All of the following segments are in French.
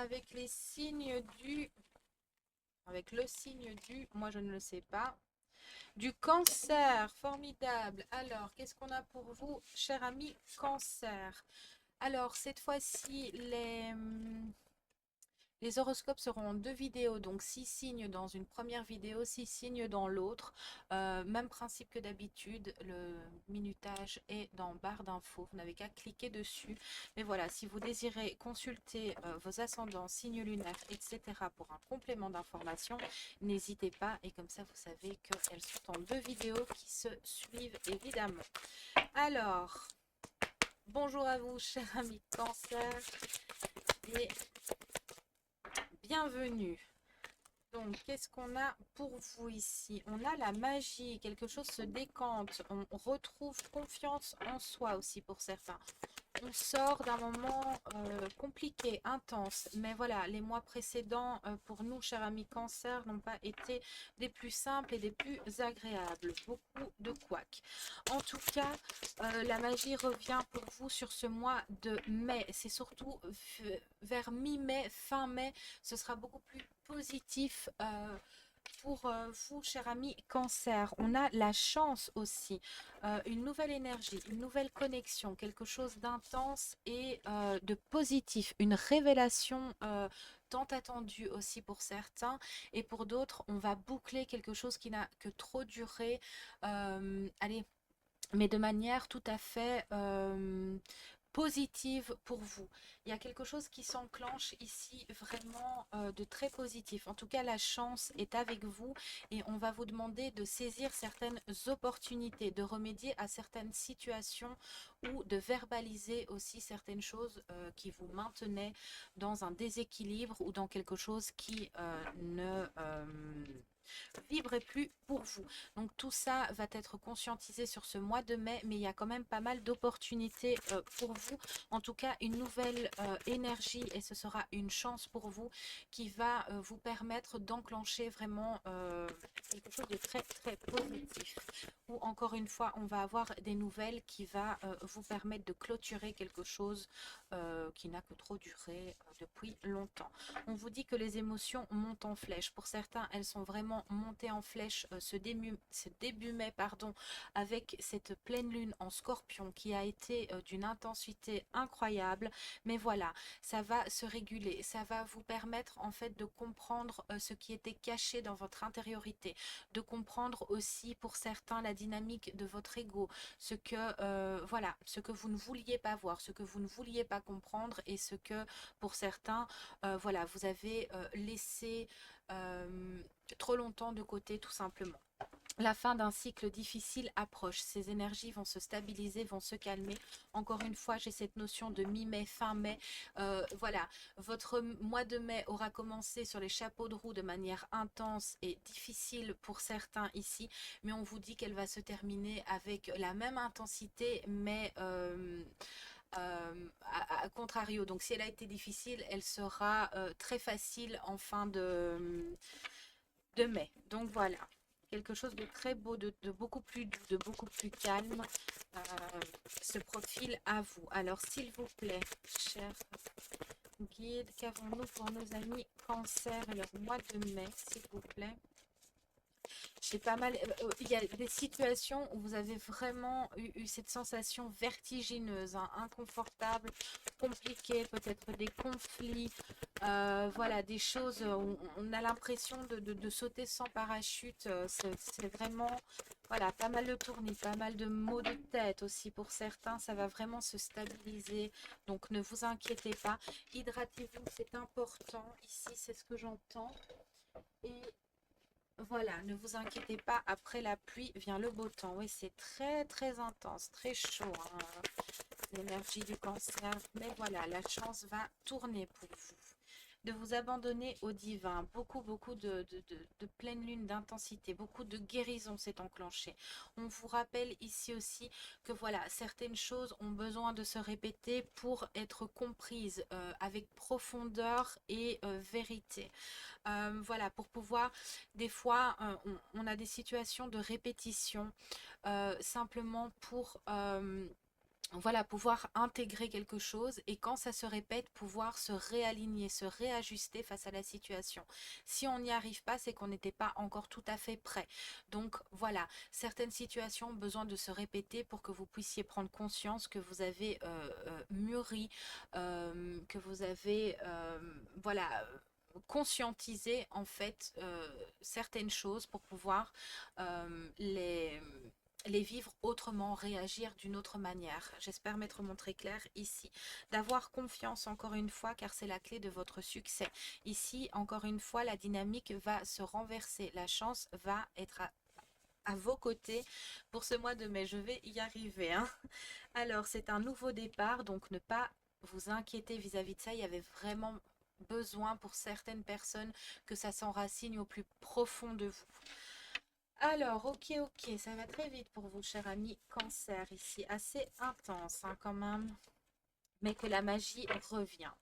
avec les signes du... Avec le signe du... Moi, je ne le sais pas. Du cancer, formidable. Alors, qu'est-ce qu'on a pour vous, cher ami cancer? Alors, cette fois-ci, les horoscopes seront en deux vidéos, donc six signes dans une première vidéo, six signes dans l'autre. Même principe que d'habitude, le minutage est dans barre d'infos, vous n'avez qu'à cliquer dessus. Mais voilà, si vous désirez consulter vos ascendants, signes lunaires, etc. pour un complément d'information, n'hésitez pas. Et comme ça, vous savez qu'elles sont en deux vidéos qui se suivent évidemment. Alors, bonjour à vous, cher ami cancer, et bienvenue. Donc, qu'est-ce qu'on a pour vous ici? On a la magie, quelque chose se décante, on retrouve confiance en soi aussi pour certains. On sort d'un moment compliqué, intense, mais voilà, les mois précédents pour nous, chers amis cancer, n'ont pas été des plus simples et des plus agréables. Beaucoup de couacs. En tout cas, la magie revient pour vous sur ce mois de mai. C'est surtout vers mi-mai, fin mai, ce sera beaucoup plus positif. Pour vous, cher ami cancer, on a la chance aussi, une nouvelle énergie, une nouvelle connexion, quelque chose d'intense et de positif, une révélation tant attendue aussi pour certains et pour d'autres, on va boucler quelque chose qui n'a que trop duré. Allez, mais de manière tout à fait positive pour vous. Il y a quelque chose qui s'enclenche ici vraiment de très positif. En tout cas, la chance est avec vous et on va vous demander de saisir certaines opportunités, de remédier à certaines situations ou de verbaliser aussi certaines choses qui vous maintenaient dans un déséquilibre ou dans quelque chose qui ne vibrait plus pour vous. Donc tout ça va être conscientisé sur ce mois de mai, mais il y a quand même pas mal d'opportunités pour vous. En tout cas, une nouvelle énergie et ce sera une chance pour vous qui va vous permettre d'enclencher vraiment quelque chose de très très positif. Ou encore une fois, on va avoir des nouvelles qui va vous permettre de clôturer quelque chose qui n'a que trop duré depuis longtemps. On vous dit que les émotions montent en flèche. Pour certains, elles sont vraiment montées en flèche ce début mai, pardon, avec cette pleine lune en scorpion qui a été d'une intensité incroyable. Mais voilà, ça va se réguler. Ça va vous permettre en fait de comprendre ce qui était caché dans votre intériorité, de comprendre aussi pour certains la dynamique de votre ego, ce que voilà, ce que vous ne vouliez pas voir, ce que vous ne vouliez pas comprendre et ce que pour certains voilà, vous avez laissé euh, trop longtemps de côté tout simplement. La fin d'un cycle difficile approche. Ces énergies vont se stabiliser, vont se calmer. Encore une fois, j'ai cette notion de mi-mai, fin mai. Voilà, votre mois de mai aura commencé sur les chapeaux de roue de manière intense et difficile pour certains ici, mais on vous dit qu'elle va se terminer avec la même intensité, mais à contrario. Donc, si elle a été difficile, elle sera très facile en fin de mai. Donc, voilà. Quelque chose de très beau, de beaucoup plus doux, de beaucoup plus calme euh, se profile à vous. Alors, s'il vous plaît, cher guide, qu'avons-nous pour nos amis cancer et leur mois de mai, s'il vous plaît? J'ai pas mal. Il y a des situations où vous avez vraiment eu cette sensation vertigineuse, hein, inconfortable, compliquée, peut-être des conflits, voilà, des choses où on a l'impression de sauter sans parachute. C'est vraiment, voilà, pas mal de tournis, pas mal de maux de tête aussi pour certains. Ça va vraiment se stabiliser. Donc ne vous inquiétez pas. Hydratez-vous, c'est important. Ici, c'est ce que j'entends. Et voilà, ne vous inquiétez pas, après la pluie vient le beau temps. Oui, c'est très très intense, très chaud, hein, l'énergie du cancer. Mais voilà, la chance va tourner pour vous. De vous abandonner au divin. Beaucoup, beaucoup de pleine lune, d'intensité. Beaucoup de guérison s'est enclenchée. On vous rappelle ici aussi que voilà, certaines choses ont besoin de se répéter pour être comprises avec profondeur et vérité. Voilà, pour pouvoir, des fois, on a des situations de répétition simplement pour voilà, pouvoir intégrer quelque chose et quand ça se répète, pouvoir se réaligner, se réajuster face à la situation. Si on n'y arrive pas, c'est qu'on n'était pas encore tout à fait prêt. Donc voilà, certaines situations ont besoin de se répéter pour que vous puissiez prendre conscience que vous avez mûri, que vous avez, voilà, conscientisé en fait certaines choses pour pouvoir les vivre autrement, réagir d'une autre manière. J'espère m'être montré clair ici. D'avoir confiance encore une fois, car c'est la clé de votre succès. Ici, encore une fois, la dynamique va se renverser. La chance va être à vos côtés pour ce mois de mai. Je vais y arriver, hein. Alors, c'est un nouveau départ, donc ne pas vous inquiéter vis-à-vis de ça. Il y avait vraiment besoin pour certaines personnes que ça s'enracine au plus profond de vous. Alors, ok, ça va très vite pour vous, cher ami Cancer, ici, assez intense hein, quand même, mais que la magie revient.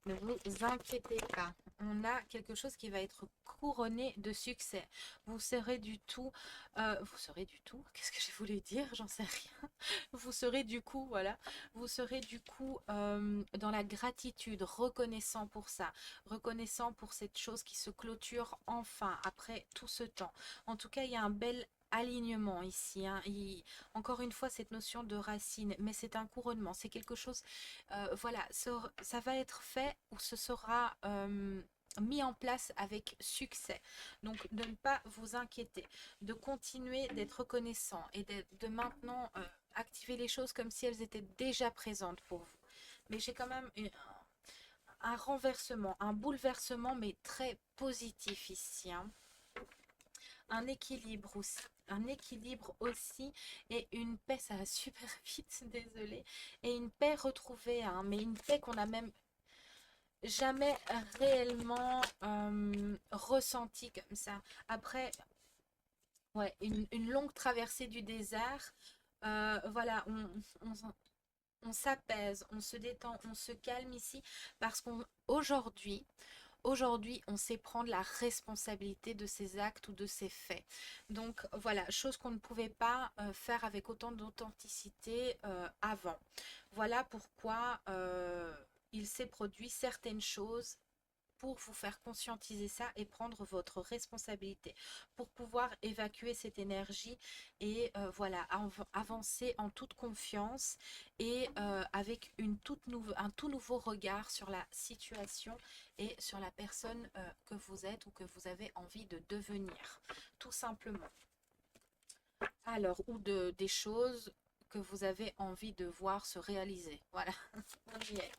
Ne vous inquiétez pas, on a quelque chose qui va être couronné de succès. Vous serez du tout, qu'est-ce que j'ai voulu dire? J'en sais rien. Vous serez du coup, voilà, vous serez du coup dans la gratitude, reconnaissant pour ça, reconnaissant pour cette chose qui se clôture enfin après tout ce temps. En tout cas, il y a un bel alignement ici, hein. Encore une fois, cette notion de racine, mais c'est un couronnement, c'est quelque chose voilà, ça va être fait ou ce sera mis en place avec succès. Donc, de ne pas vous inquiéter, de continuer d'être reconnaissant et de maintenant activer les choses comme si elles étaient déjà présentes pour vous. Mais j'ai quand même un renversement, un bouleversement, mais très positif ici, hein. Un équilibre aussi. Un équilibre aussi et une paix, ça va super vite, désolée, et une paix retrouvée, hein, mais une paix qu'on a même jamais réellement ressentie comme ça. Après, ouais, une longue traversée du désert, voilà, on s'apaise, on se détend, on se calme ici parce qu'aujourd'hui, aujourd'hui, on sait prendre la responsabilité de ses actes ou de ses faits. Donc voilà, chose qu'on ne pouvait pas faire avec autant d'authenticité avant. Voilà pourquoi il s'est produit certaines choses pour vous faire conscientiser ça et prendre votre responsabilité, pour pouvoir évacuer cette énergie et voilà, avancer en toute confiance et avec un tout nouveau regard sur la situation et sur la personne que vous êtes ou que vous avez envie de devenir, tout simplement. Alors, des choses que vous avez envie de voir se réaliser. Voilà, on y est.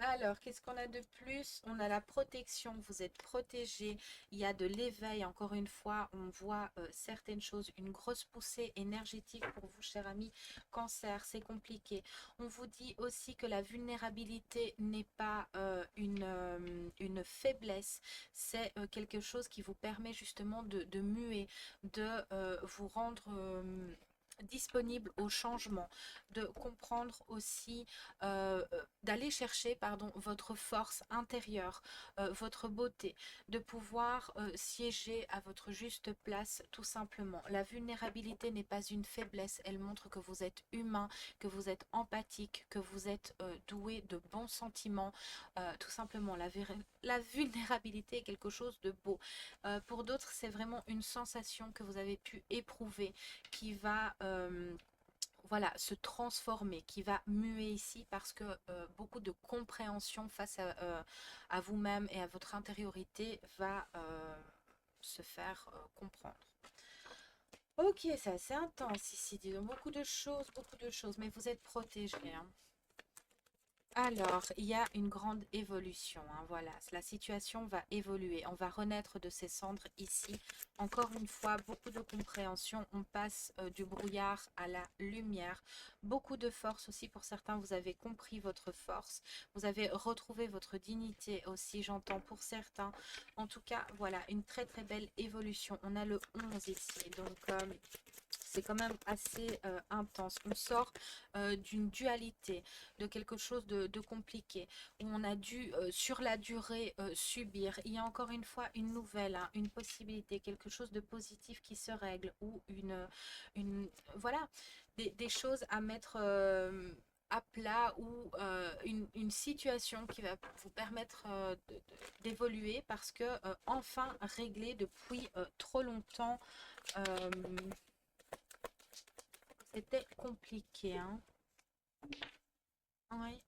Alors, qu'est-ce qu'on a de plus? On a la protection, vous êtes protégé. Il y a de l'éveil, encore une fois, on voit certaines choses, une grosse poussée énergétique pour vous, cher ami Cancer, c'est compliqué. On vous dit aussi que la vulnérabilité n'est pas une faiblesse, c'est quelque chose qui vous permet justement de muer, de vous rendre disponible au changement, de comprendre aussi, d'aller chercher, pardon, votre force intérieure, votre beauté, de pouvoir siéger à votre juste place, tout simplement. La vulnérabilité n'est pas une faiblesse, elle montre que vous êtes humain, que vous êtes empathique, que vous êtes doué de bons sentiments, tout simplement. La vulnérabilité est quelque chose de beau. Pour d'autres, c'est vraiment une sensation que vous avez pu éprouver qui va voilà, se transformer, qui va muer ici parce que beaucoup de compréhension face à vous-même et à votre intériorité va se faire comprendre. Ok, c'est assez intense ici, disons beaucoup de choses, mais vous êtes protégés, hein. Alors, il y a une grande évolution, hein, voilà, la situation va évoluer, on va renaître de ses cendres ici. Encore une fois, beaucoup de compréhension, on passe du brouillard à la lumière, beaucoup de force aussi pour certains, vous avez compris votre force, vous avez retrouvé votre dignité aussi, j'entends pour certains. En tout cas, voilà, une très très belle évolution. On a le 11 ici, donc c'est quand même assez intense. On sort d'une dualité, de quelque chose de compliqué, où on a dû, sur la durée, subir. Il y a encore une fois une nouvelle, hein, une possibilité, quelque chose de positif qui se règle, ou voilà, des choses à mettre à plat, ou une situation qui va vous permettre d'évoluer, parce que enfin réglé depuis trop longtemps. euh, C'était compliqué, hein. Oui,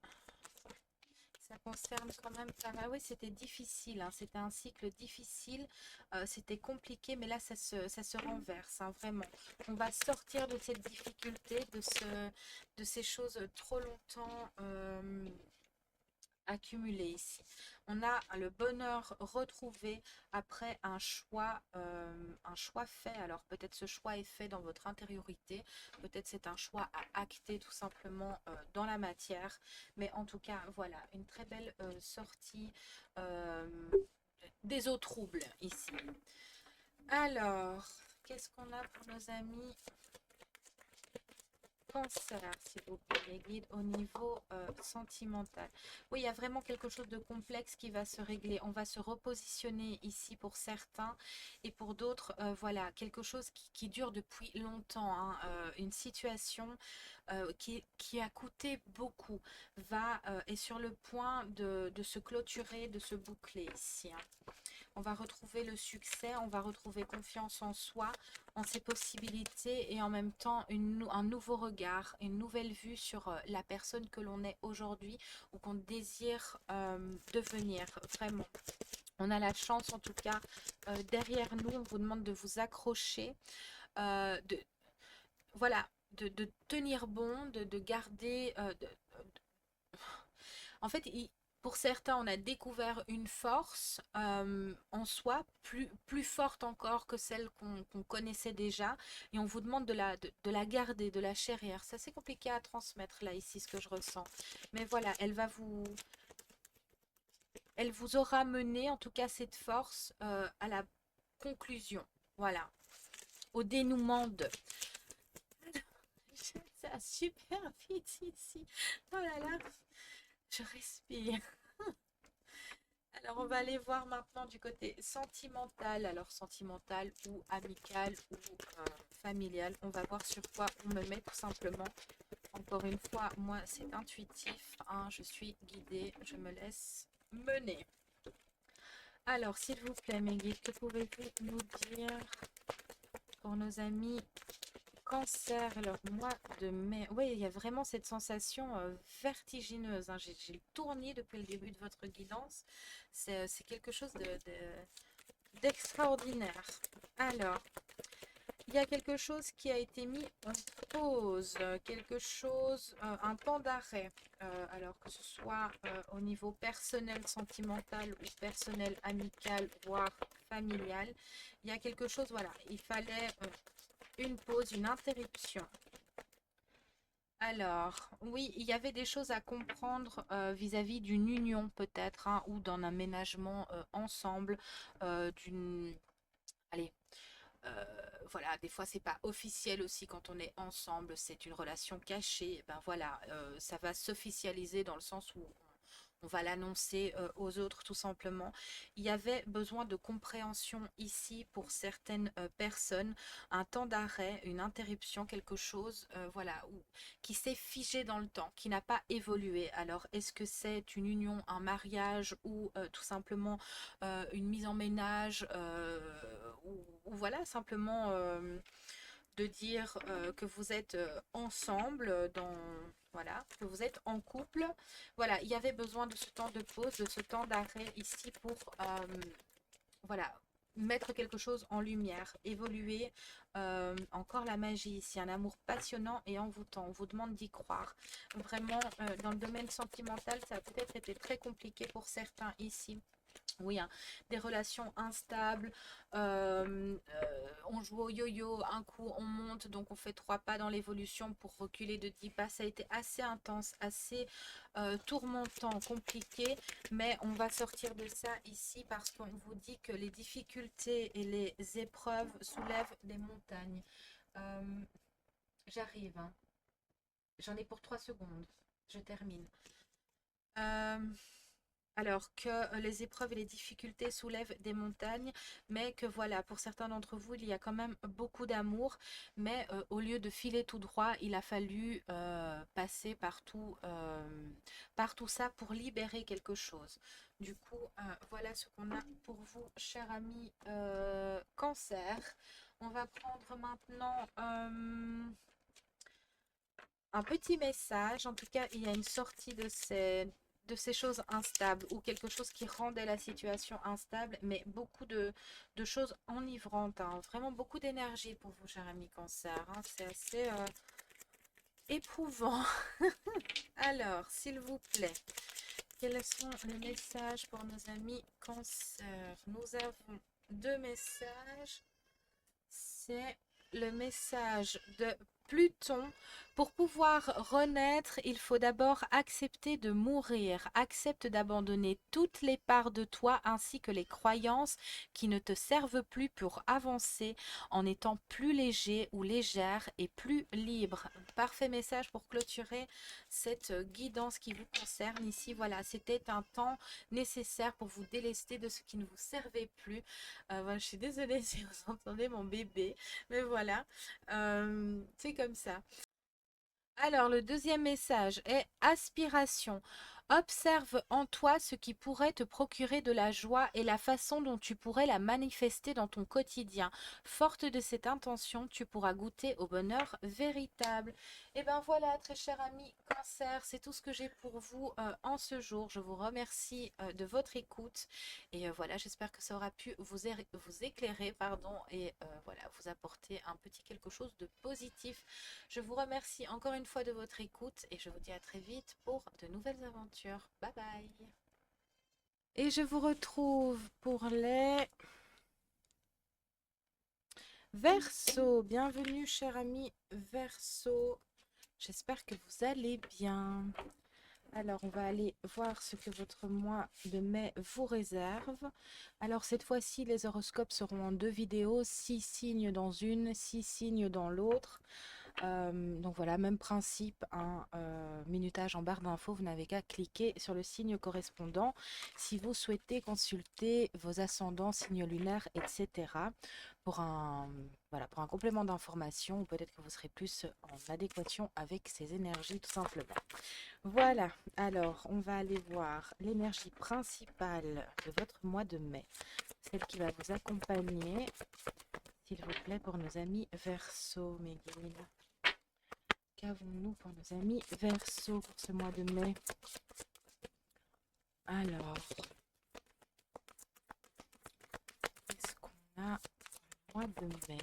ça concerne quand même pas mal. Oui, c'était difficile, hein. C'était un cycle difficile. C'était compliqué, mais là, ça se renverse, hein, vraiment. On va sortir de cette difficulté, de ces choses trop longtemps accumulées ici. On a le bonheur retrouvé après un choix fait. Alors peut-être ce choix est fait dans votre intériorité, peut-être c'est un choix à acter tout simplement dans la matière, mais en tout cas voilà, une très belle sortie euh, des eaux troubles ici. Alors, qu'est-ce qu'on a pour nos amis Cancer, s'il vous plaît, les guides au niveau sentimental. Oui, il y a vraiment quelque chose de complexe qui va se régler. On va se repositionner ici pour certains, et pour d'autres, voilà, quelque chose qui dure depuis longtemps, hein. Une situation qui a coûté beaucoup est sur le point de se clôturer, de se boucler ici, hein. On va retrouver le succès, on va retrouver confiance en soi, en ses possibilités, et en même temps un nouveau regard, une nouvelle vue sur la personne que l'on est aujourd'hui, ou qu'on désire devenir vraiment. On a la chance, en tout cas, derrière nous, on vous demande de vous accrocher, de, voilà, de tenir bon, de garder, en fait, pour certains, on a découvert une force en soi, plus forte encore que celle qu'on connaissait déjà, et on vous demande de la garder, de la chérir. C'est assez compliqué à transmettre là, ici, ce que je ressens. Mais voilà, elle vous aura mené, en tout cas, cette force à la conclusion. Voilà, au dénouement de... Ça va super vite ici. Oh là là, je respire. Alors, on va aller voir maintenant du côté sentimental. Alors, sentimental ou amical ou familial. On va voir sur quoi on me met tout simplement. Encore une fois, moi, c'est intuitif, hein. Je suis guidée, je me laisse mener. Alors, s'il vous plaît, mes guides, que pouvez-vous nous dire pour nos amis Cancer, alors mois de mai? Oui, il y a vraiment cette sensation vertigineuse, hein. J'ai le tournis depuis le début de votre guidance. C'est quelque chose d'extraordinaire. Alors, il y a quelque chose qui a été mis en pause, quelque chose, un temps d'arrêt. Alors que ce soit au niveau personnel, sentimental, ou personnel, amical, voire familial. Il y a quelque chose, voilà, il fallait une pause, une interruption. Alors, oui, il y avait des choses à comprendre vis-à-vis d'une union peut-être, hein, ou d'un aménagement ensemble, d'une... Allez, euh, voilà, des fois c'est pas officiel aussi quand on est ensemble, c'est une relation cachée. Ben voilà, ça va s'officialiser dans le sens où on va l'annoncer aux autres tout simplement. Il y avait besoin de compréhension ici pour certaines personnes, un temps d'arrêt, une interruption, quelque chose voilà, qui s'est figé dans le temps, qui n'a pas évolué. Alors est-ce que c'est une union, un mariage, ou tout simplement une mise en ménage, ou voilà, simplement de dire que vous êtes ensemble voilà, que vous êtes en couple. Voilà, il y avait besoin de ce temps de pause, de ce temps d'arrêt ici pour voilà, mettre quelque chose en lumière, évoluer. Encore la magie ici, un amour passionnant et envoûtant. On vous demande d'y croire. Vraiment, dans le domaine sentimental, ça a peut-être été très compliqué pour certains ici. Oui, hein, des relations instables, on joue au yo-yo, un coup on monte, donc on fait 3 pas dans l'évolution pour reculer de 10 pas. Ça a été assez intense, assez tourmentant, compliqué, mais on va sortir de ça ici parce qu'on vous dit que les difficultés et les épreuves soulèvent des montagnes. Euh, J'arrive, hein. J'en ai pour 3 secondes. Je termine. Euh, alors que les épreuves et les difficultés soulèvent des montagnes, mais que voilà, pour certains d'entre vous, il y a quand même beaucoup d'amour, mais au lieu de filer tout droit, il a fallu passer par tout ça pour libérer quelque chose. Du coup, voilà ce qu'on a pour vous, cher ami Cancer. On va prendre maintenant un petit message. En tout cas, il y a une sortie de ces choses instables ou quelque chose qui rendait la situation instable, mais beaucoup de choses enivrantes, hein. Vraiment beaucoup d'énergie pour vous, cher ami Cancer, hein. C'est assez éprouvant. Alors, s'il vous plaît, quels sont les messages pour nos amis Cancer? Nous avons deux messages. C'est le message de Pluton. Pour pouvoir renaître, il faut d'abord accepter de mourir. Accepte d'abandonner toutes les parts de toi ainsi que les croyances qui ne te servent plus pour avancer en étant plus léger ou légère et plus libre. Parfait message pour clôturer cette guidance qui vous concerne ici. Voilà, c'était un temps nécessaire pour vous délester de ce qui ne vous servait plus. Voilà, je suis désolée si vous entendez mon bébé, mais voilà, c'est comme ça. Alors, le deuxième message est aspiration. Observe en toi ce qui pourrait te procurer de la joie et la façon dont tu pourrais la manifester dans ton quotidien. Forte de cette intention, tu pourras goûter au bonheur véritable. Et ben voilà, très cher ami Cancer, c'est tout ce que j'ai pour vous en ce jour. Je vous remercie de votre écoute et voilà, j'espère que ça aura pu vous éclairer, pardon, et voilà, vous apporter un petit quelque chose de positif. Je vous remercie encore une fois de votre écoute et je vous dis à très vite pour de nouvelles aventures. Bye bye. Et je vous retrouve pour les Verseaux. Bienvenue, cher ami Verseau. J'espère que vous allez bien. Alors, on va aller voir ce que votre mois de mai vous réserve. Alors, cette fois-ci, les horoscopes seront en deux vidéos, 6 signes dans une, 6 signes dans l'autre. Donc voilà, même principe, un minutage en barre d'infos, vous n'avez qu'à cliquer sur le signe correspondant si vous souhaitez consulter vos ascendants, signes lunaires, etc. pour un, voilà, pour un complément d'information ou peut-être que vous serez plus en adéquation avec ces énergies tout simplement. Voilà, alors on va aller voir l'énergie principale de votre mois de mai, celle qui va vous accompagner, s'il vous plaît, pour nos amis Verseau, mes guides. Qu'avons-nous pour nos amis Verseau pour ce mois de mai? Alors, qu'est-ce qu'on a pour le mois de mai?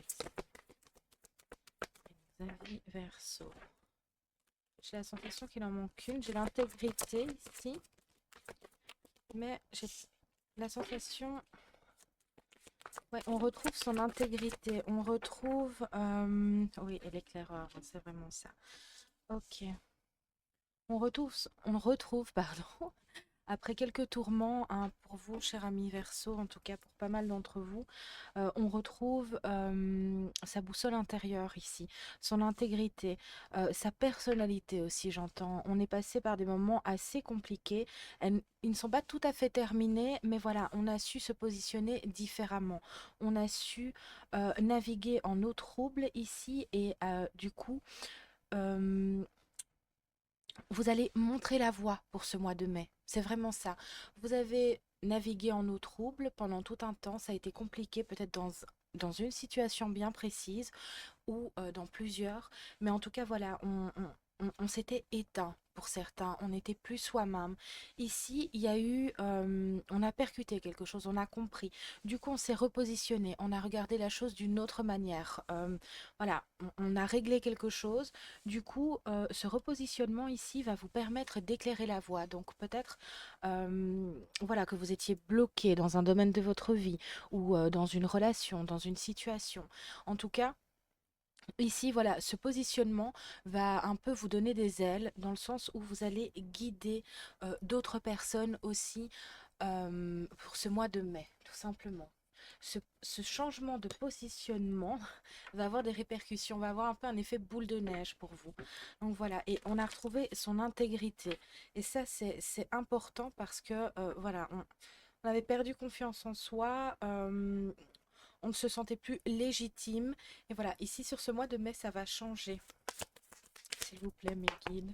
Nos amis Verseau. J'ai la sensation qu'il en manque une. J'ai l'intégrité ici, mais j'ai la sensation... Ouais, on retrouve son intégrité. On retrouve... Oui, et l'éclaireur, c'est vraiment ça. Ok. On retrouve, pardon, après quelques tourments, hein, pour vous, cher ami Verseau, en tout cas pour pas mal d'entre vous, on retrouve sa boussole intérieure ici, son intégrité, sa personnalité aussi, j'entends. On est passé par des moments assez compliqués. Ils ne sont pas tout à fait terminés, mais voilà, on a su se positionner différemment. On a su naviguer en eau trouble ici et du coup... euh, vous allez montrer la voie pour ce mois de mai. C'est vraiment ça. Vous avez navigué en eau trouble pendant tout un temps. Ça a été compliqué, peut-être dans une situation bien précise ou dans plusieurs. Mais en tout cas, voilà, on s'était éteint pour certains. On n'était plus soi-même. Ici, il y a eu, on a percuté quelque chose, on a compris. Du coup, on s'est repositionné, on a regardé la chose d'une autre manière. Voilà, on a réglé quelque chose. Du coup, ce repositionnement ici va vous permettre d'éclairer la voie. Donc peut-être, voilà, que vous étiez bloqué dans un domaine de votre vie ou dans une relation, dans une situation. En tout cas, ici, voilà, ce positionnement va un peu vous donner des ailes dans le sens où vous allez guider d'autres personnes aussi pour ce mois de mai, tout simplement. ce changement de positionnement va avoir des répercussions, va avoir un peu un effet boule de neige pour vous. Donc voilà, et on a retrouvé son intégrité. Et ça, c'est important parce que, voilà, on avait perdu confiance en soi, on ne se sentait plus légitime. Et voilà, ici sur ce mois de mai, ça va changer. S'il vous plaît, mes guides.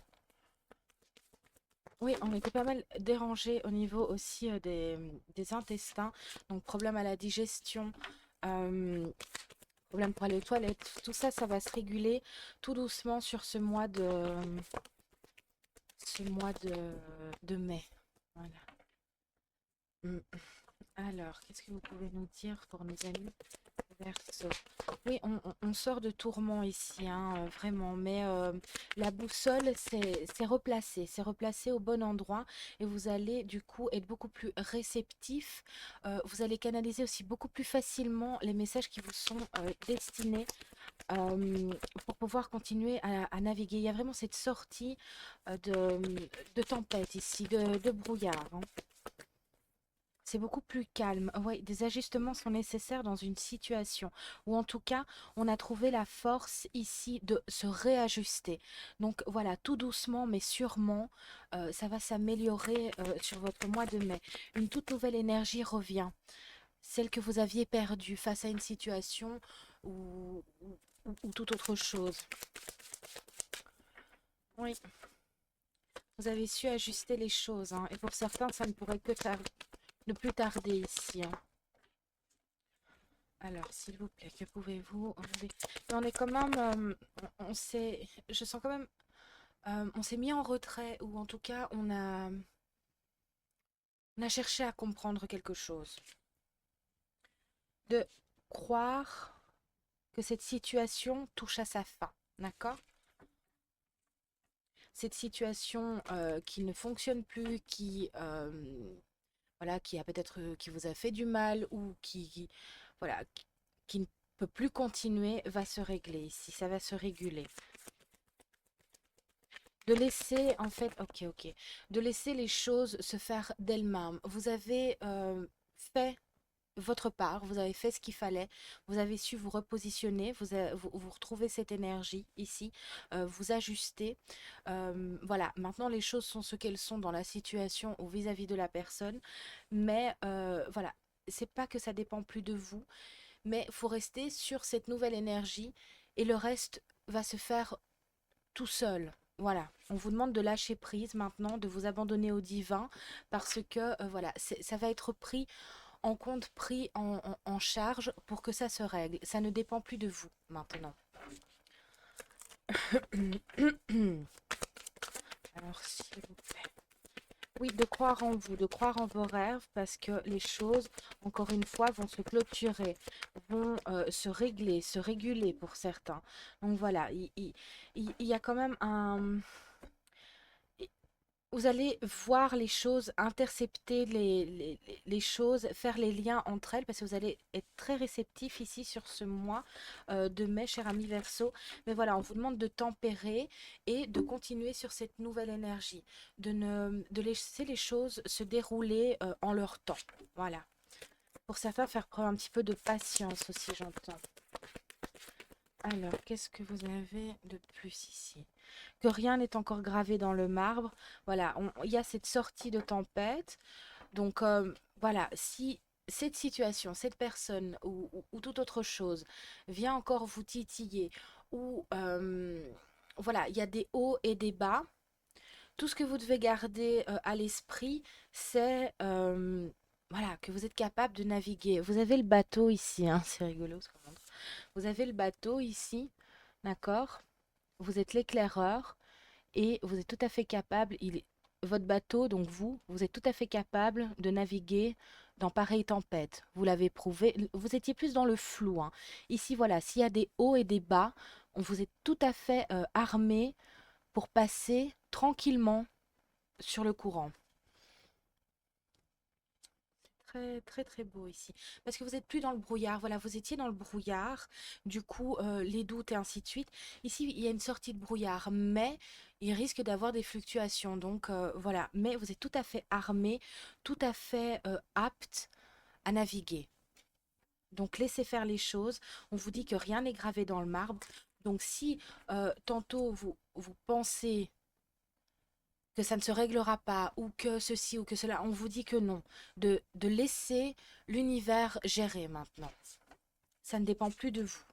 Oui, on était pas mal dérangé au niveau aussi des intestins. Donc problème à la digestion, euh, problème pour aller aux toilettes. Tout ça, ça va se réguler tout doucement sur ce mois de mai. Voilà. Mm. Alors, qu'est-ce que vous pouvez nous dire pour nos amis Verseau? Oui, on sort de tourment ici, hein, vraiment, mais la boussole, c'est replacé au bon endroit et vous allez du coup être beaucoup plus réceptif. Vous allez canaliser aussi beaucoup plus facilement les messages qui vous sont destinés pour pouvoir continuer à naviguer. Il y a vraiment cette sortie de tempête ici, de brouillard, hein. C'est beaucoup plus calme. Oui, des ajustements sont nécessaires dans une situation, ou en tout cas, on a trouvé la force ici de se réajuster. Donc voilà, tout doucement mais sûrement, ça va s'améliorer sur votre mois de mai. Une toute nouvelle énergie revient, celle que vous aviez perdue face à une situation ou toute autre chose. Oui, vous avez su ajuster les choses, hein, et pour certains, ça ne pourrait que ne plus tarder ici, hein. Alors, s'il vous plaît, que pouvez-vous enlever? Mais on est quand même, on s'est, je sens quand même, on s'est mis en retrait, ou en tout cas, on a cherché à comprendre quelque chose. De croire que cette situation touche à sa fin, d'accord? Cette situation qui ne fonctionne plus, voilà, qui a peut-être, qui vous a fait du mal, ou voilà, qui ne peut plus continuer, va se régler ici, ça va se réguler. De laisser, en fait, ok, de laisser les choses se faire d'elles-mêmes. Vous avez fait votre part, vous avez fait ce qu'il fallait, vous avez su vous repositionner, vous retrouvez cette énergie ici, vous ajustez. Voilà, maintenant les choses sont ce qu'elles sont dans la situation ou vis-à-vis de la personne, mais voilà, c'est pas que ça dépend plus de vous, mais il faut rester sur cette nouvelle énergie et le reste va se faire tout seul. Voilà, on vous demande de lâcher prise maintenant, de vous abandonner au divin, parce que voilà, ça va être pris en compte, pris en charge pour que ça se règle. Ça ne dépend plus de vous maintenant. Alors, s'il vous plaît. Oui, de croire en vous, de croire en vos rêves, parce que les choses, encore une fois, vont se clôturer, vont se régler, se réguler pour certains. Donc voilà, il y a quand même un... Vous allez voir les choses, intercepter les choses, faire les liens entre elles, parce que vous allez être très réceptif ici sur ce mois de mai, cher ami Verseau. Mais voilà, on vous demande de tempérer et de continuer sur cette nouvelle énergie, de laisser les choses se dérouler en leur temps. Voilà. Pour certains, faire preuve un petit peu de patience aussi, j'entends. Alors, qu'est-ce que vous avez de plus ici? Que rien n'est encore gravé dans le marbre. Voilà, il y a cette sortie de tempête. Donc, voilà, si cette situation, cette personne ou toute autre chose vient encore vous titiller, ou voilà, il y a des hauts et des bas, tout ce que vous devez garder à l'esprit, c'est voilà, que vous êtes capable de naviguer. Vous avez le bateau ici, hein, c'est rigolo ce qu'on montre. Vous avez le bateau ici, d'accord? Vous êtes l'éclaireur et vous êtes tout à fait capable, votre bateau, donc vous êtes tout à fait capable de naviguer dans pareille tempête. Vous l'avez prouvé, vous étiez plus dans le flou, hein. Ici, voilà, s'il y a des hauts et des bas, on vous est tout à fait armé pour passer tranquillement sur le courant. Très, très, très beau ici. Parce que vous n'êtes plus dans le brouillard. Voilà, vous étiez dans le brouillard. Du coup, les doutes et ainsi de suite. Ici, il y a une sortie de brouillard, mais il risque d'avoir des fluctuations. Donc, voilà. Mais vous êtes tout à fait armé, tout à fait apte à naviguer. Donc laissez faire les choses. On vous dit que rien n'est gravé dans le marbre. Donc si tantôt vous pensez que ça ne se réglera pas, ou que ceci ou que cela, on vous dit que non. De laisser l'univers gérer maintenant. Ça ne dépend plus de vous.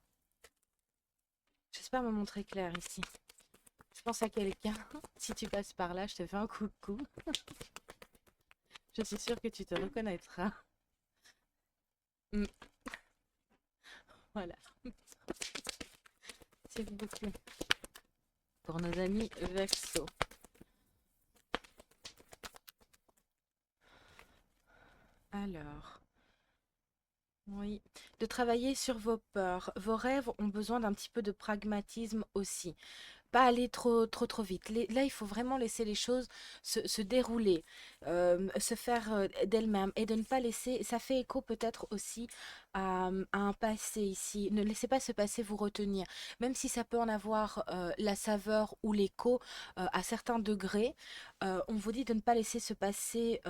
J'espère me montrer clair ici. Je pense à quelqu'un. Si tu passes par là, je te fais un coucou. Je suis sûre que tu te reconnaîtras. Mm, voilà. S'il vous plaît. Pour nos amis Verseau. Alors, oui, de travailler sur vos peurs. Vos rêves ont besoin d'un petit peu de pragmatisme aussi. Pas aller trop vite. Là, il faut vraiment laisser les choses se dérouler, se faire d'elles-mêmes et de ne pas laisser. Ça fait écho peut-être aussi à un passé ici. Ne laissez pas ce passé vous retenir, même si ça peut en avoir la saveur ou l'écho à certains degrés. On vous dit de ne pas laisser ce passé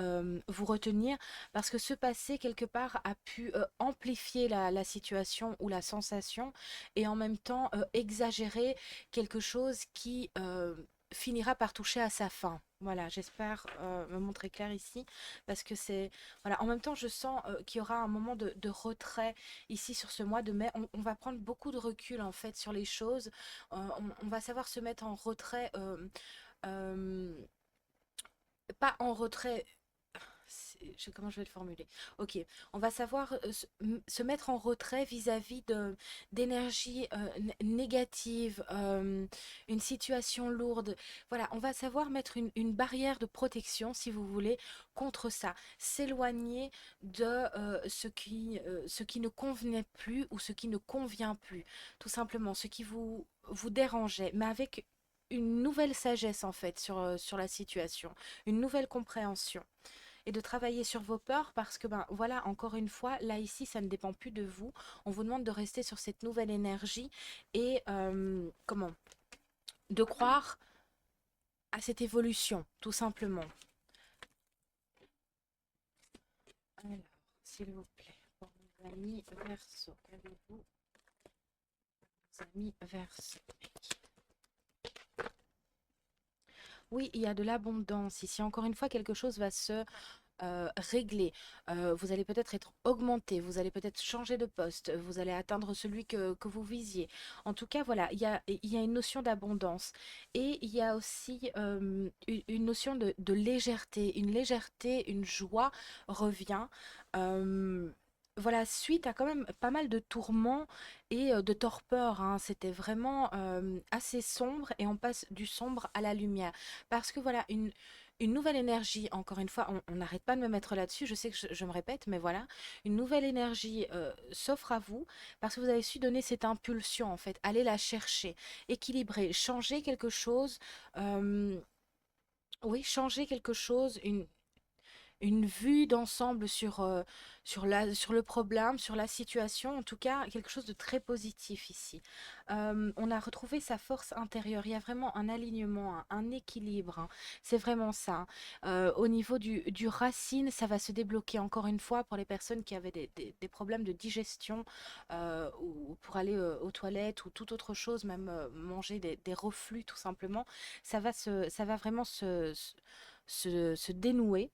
vous retenir parce que ce passé, quelque part, a pu amplifier la situation ou la sensation et en même temps exagérer quelque chose qui finira par toucher à sa fin. Voilà, j'espère me montrer clair ici, parce que c'est... Voilà, en même temps, je sens qu'il y aura un moment de retrait ici sur ce mois de mai. On va prendre beaucoup de recul, en fait, sur les choses. On va savoir se mettre en retrait, euh, pas en retrait comment je vais le formuler? Ok, on va savoir se mettre en retrait vis-à-vis de d'énergie négative, une situation lourde. Voilà, on va savoir mettre une barrière de protection, si vous voulez, contre ça. S'éloigner de ce qui ne convenait plus ou ce qui ne convient plus. Tout simplement, ce qui vous dérangeait, mais avec une nouvelle sagesse en fait sur la situation, une nouvelle compréhension et de travailler sur vos peurs parce que, ben voilà, encore une fois, là ici, ça ne dépend plus de vous. On vous demande de rester sur cette nouvelle énergie et, comment, de croire à cette évolution, tout simplement. Alors, s'il vous plaît, pour nos amis Verseau, qu'avez-vous, nos amis Verseau? Oui, il y a de l'abondance ici. Encore une fois, quelque chose va se régler. Vous allez peut-être être augmenté, vous allez peut-être changer de poste, vous allez atteindre celui que vous visiez. En tout cas, voilà, il y a une notion d'abondance et il y a aussi une notion de légèreté. Une légèreté, une joie revient. Euh, voilà, suite à quand même pas mal de tourments et de torpeur, hein. C'était vraiment assez sombre et on passe du sombre à la lumière. Parce que voilà, une nouvelle énergie, encore une fois, on n'arrête pas de me mettre là-dessus, je sais que je me répète, mais voilà, une nouvelle énergie s'offre à vous parce que vous avez su donner cette impulsion, en fait, aller la chercher, équilibrer, changer quelque chose, euh, oui, changer quelque chose, une vue d'ensemble sur le problème, sur la situation, en tout cas quelque chose de très positif ici. On a retrouvé sa force intérieure, il y a vraiment un alignement, un équilibre, hein. C'est vraiment ça, hein. Au niveau du racine, ça va se débloquer encore une fois pour les personnes qui avaient des problèmes de digestion ou pour aller aux toilettes ou toute autre chose, même manger des reflux tout simplement. Ça va vraiment se dénouer,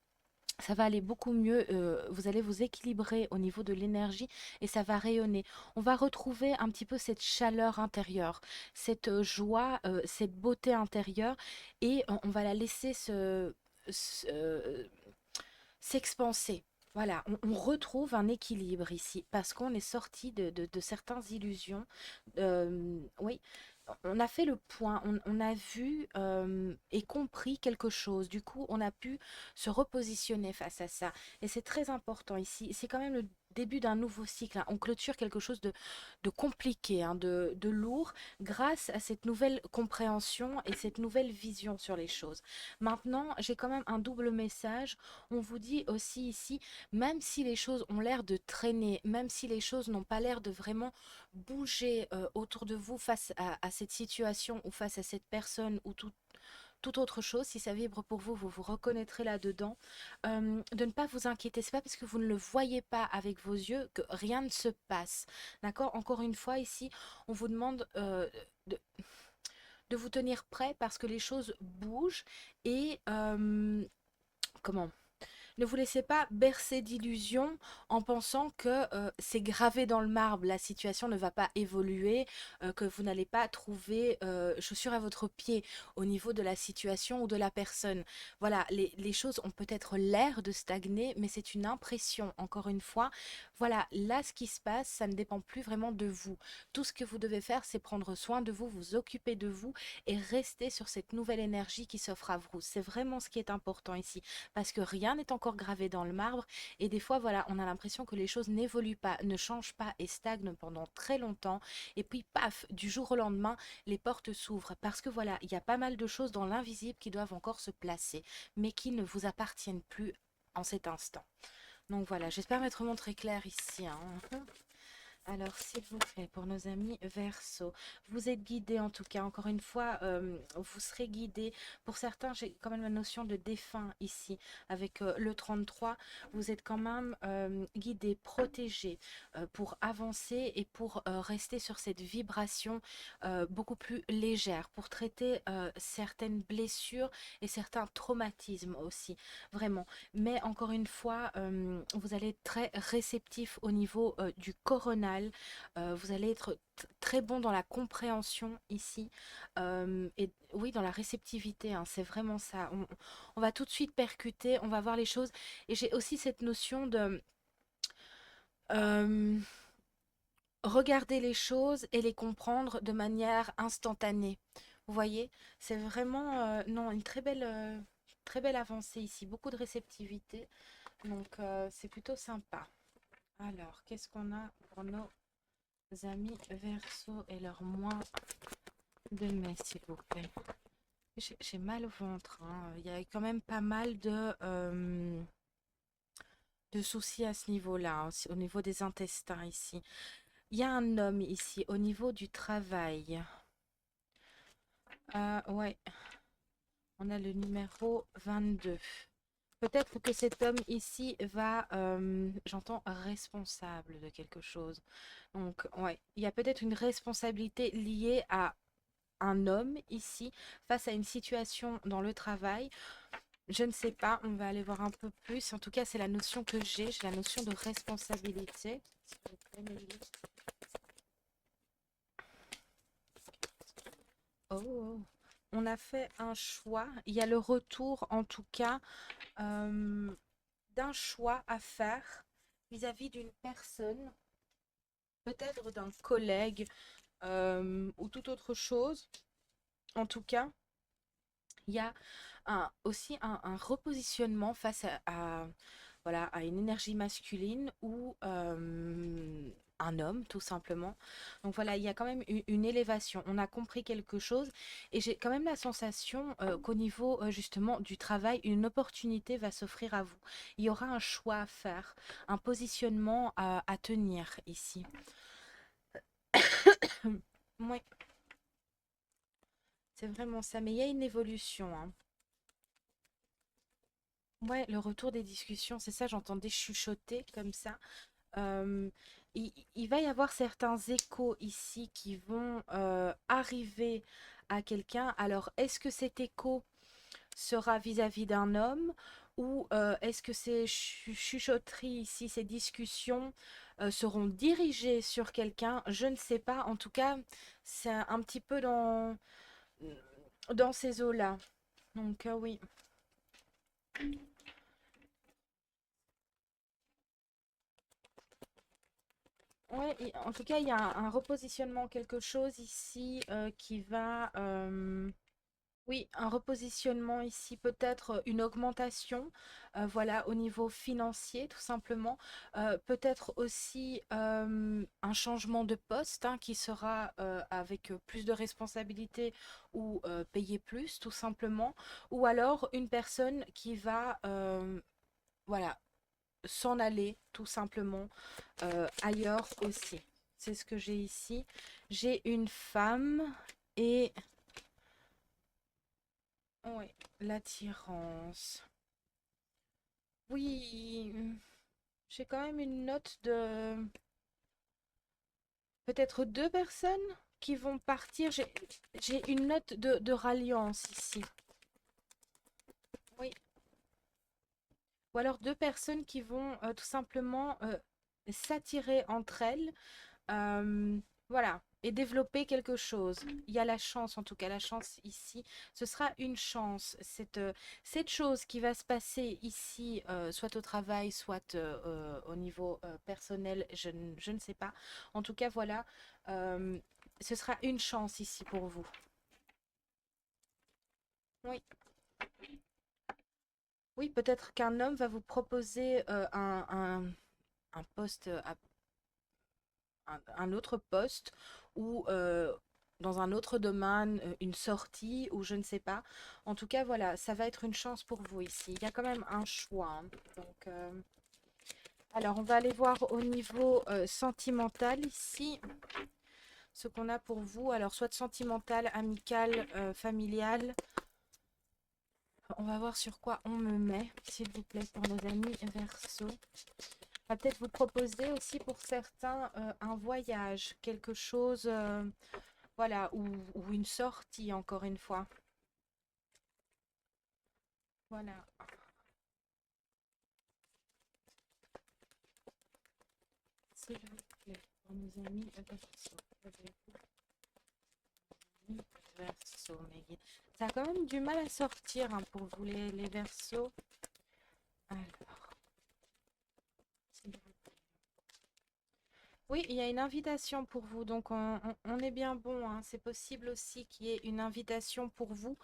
ça va aller beaucoup mieux, vous allez vous équilibrer au niveau de l'énergie et ça va rayonner. On va retrouver un petit peu cette chaleur intérieure, cette joie, cette beauté intérieure et on va la laisser s'expanser. Voilà, on retrouve un équilibre ici parce qu'on est sorti de certaines illusions. Oui, on a fait le point, on a vu et compris quelque chose. Du coup, on a pu se repositionner face à ça. Et c'est très important ici. C'est quand même le début d'un nouveau cycle, hein. On clôture quelque chose de compliqué, hein, de lourd, grâce à cette nouvelle compréhension et cette nouvelle vision sur les choses. Maintenant, j'ai quand même un double message. On vous dit aussi ici, même si les choses ont l'air de traîner, même si les choses n'ont pas l'air de vraiment bouger autour de vous face à cette situation ou face à cette personne ou toute autre chose. Si ça vibre pour vous, vous vous reconnaîtrez là-dedans. De ne pas vous inquiéter, c'est pas parce que vous ne le voyez pas avec vos yeux que rien ne se passe. D'accord? Encore une fois, ici, on vous demande de, de vous tenir prêt parce que les choses bougent et comment? Ne vous laissez pas bercer d'illusions en pensant que c'est gravé dans le marbre, la situation ne va pas évoluer, que vous n'allez pas trouver chaussure à votre pied au niveau de la situation ou de la personne. Voilà, les choses ont peut-être l'air de stagner, mais c'est une impression, encore une fois. Voilà, là, ce qui se passe, ça ne dépend plus vraiment de vous. Tout ce que vous devez faire, c'est prendre soin de vous, vous occuper de vous et rester sur cette nouvelle énergie qui s'offre à vous. C'est vraiment ce qui est important ici parce que rien n'est encore gravé dans le marbre et des fois voilà on a l'impression que les choses n'évoluent pas, ne changent pas et stagnent pendant très longtemps et puis paf du jour au lendemain les portes s'ouvrent parce que voilà il y a pas mal de choses dans l'invisible qui doivent encore se placer mais qui ne vous appartiennent plus en cet instant. Donc voilà, j'espère m'être montré clair ici, hein. Alors, s'il vous plaît, pour nos amis Verseau, vous êtes guidés en tout cas, encore une fois, vous serez guidés. Pour certains, j'ai quand même la notion de défunt ici, avec le 33. Vous êtes quand même guidés, protégés pour avancer et pour rester sur cette vibration beaucoup plus légère, pour traiter certaines blessures et certains traumatismes aussi, vraiment. Mais encore une fois, vous allez être très réceptif au niveau du coronal. Vous allez être très bon dans la compréhension ici. Et oui, dans la réceptivité, hein, c'est vraiment ça. On va tout de suite percuter, on va voir les choses. Et j'ai aussi cette notion de euh, regarder les choses et les comprendre de manière instantanée. Vous voyez, c'est vraiment non, une très belle avancée ici. Beaucoup de réceptivité. Donc, c'est plutôt sympa. Alors, qu'est-ce qu'on a pour nos amis Verseau et leur mois de mai, s'il vous plaît? J'ai mal au ventre, hein. Il y a quand même pas mal de soucis à ce niveau-là, hein, au niveau des intestins ici. Il y a un homme ici, au niveau du travail. Ouais, on a le numéro 22. Peut-être que cet homme ici va, j'entends, responsable de quelque chose. Donc, ouais, il y a peut-être une responsabilité liée à un homme ici face à une situation dans le travail. Je ne sais pas, on va aller voir un peu plus. En tout cas, c'est la notion que j'ai la notion de responsabilité. S'il vous plaît, Mélie. Oh, on a fait un choix. Il y a le retour, en tout cas, euh, d'un choix à faire vis-à-vis d'une personne, peut-être d'un collègue ou toute autre chose. En tout cas, il y a aussi un repositionnement face voilà, à une énergie masculine ou un homme, tout simplement. Donc voilà, il y a quand même une élévation. On a compris quelque chose et j'ai quand même la sensation qu'au niveau justement du travail, une opportunité va s'offrir à vous. Il y aura un choix à faire, un positionnement à tenir ici. Oui, c'est vraiment ça, mais il y a une évolution, hein. Ouais, le retour des discussions, c'est ça, j'entendais chuchoter comme ça. Euh, il va y avoir certains échos ici qui vont arriver à quelqu'un. Alors, est-ce que cet écho sera vis-à-vis d'un homme ou est-ce que ces chuchotteries ici, ces discussions seront dirigées sur quelqu'un? Je ne sais pas. En tout cas, c'est un petit peu dans ces eaux-là. Donc, oui. Ouais, en tout cas, il y a un repositionnement, quelque chose ici qui va... oui, un repositionnement ici, peut-être une augmentation, voilà, au niveau financier, tout simplement. Peut-être aussi un changement de poste hein, qui sera avec plus de responsabilités ou payer plus, tout simplement. Ou alors une personne qui va, voilà, s'en aller, tout simplement ailleurs aussi. C'est ce que j'ai ici. J'ai une femme et Oui, l'attirance. Oui, j'ai quand même une note de peut-être deux personnes qui vont partir. J'ai une note de ralliance ici. Oui. Ou alors deux personnes qui vont tout simplement s'attirer entre elles. Voilà. Et développer quelque chose. Il y a la chance, en tout cas, la chance ici. Ce sera une chance. Cette chose qui va se passer ici, soit au travail, soit au niveau personnel, je ne sais pas. En tout cas, voilà. euh, Ce sera une chance ici pour vous. Oui. Oui, peut-être qu'un homme va vous proposer un poste, un autre poste ou dans un autre domaine, une sortie ou je ne sais pas. En tout cas, voilà, ça va être une chance pour vous ici. Il y a quand même un choix, hein. Donc, alors, on va aller voir au niveau sentimental ici, ce qu'on a pour vous. Alors, soit sentimental, amical, familial. On va voir sur quoi on me met, s'il vous plaît, pour nos amis Verseau. On va peut-être vous proposer aussi pour certains un voyage, quelque chose, voilà, ou une sortie, encore une fois. Voilà, s'il vous plaît, pour nos amis Verseau. Verseau, mes guides. Ça a quand même du mal à sortir hein, pour vous, les Verseaux. Alors, s'il vous plaît. Oui, il y a une invitation pour vous, donc on est bien bon, hein. C'est possible aussi qu'il y ait une invitation pour vous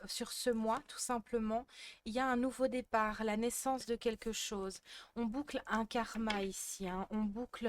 sur ce mois, tout simplement. Il y a un nouveau départ, la naissance de quelque chose. On boucle un karma ici, hein. On boucle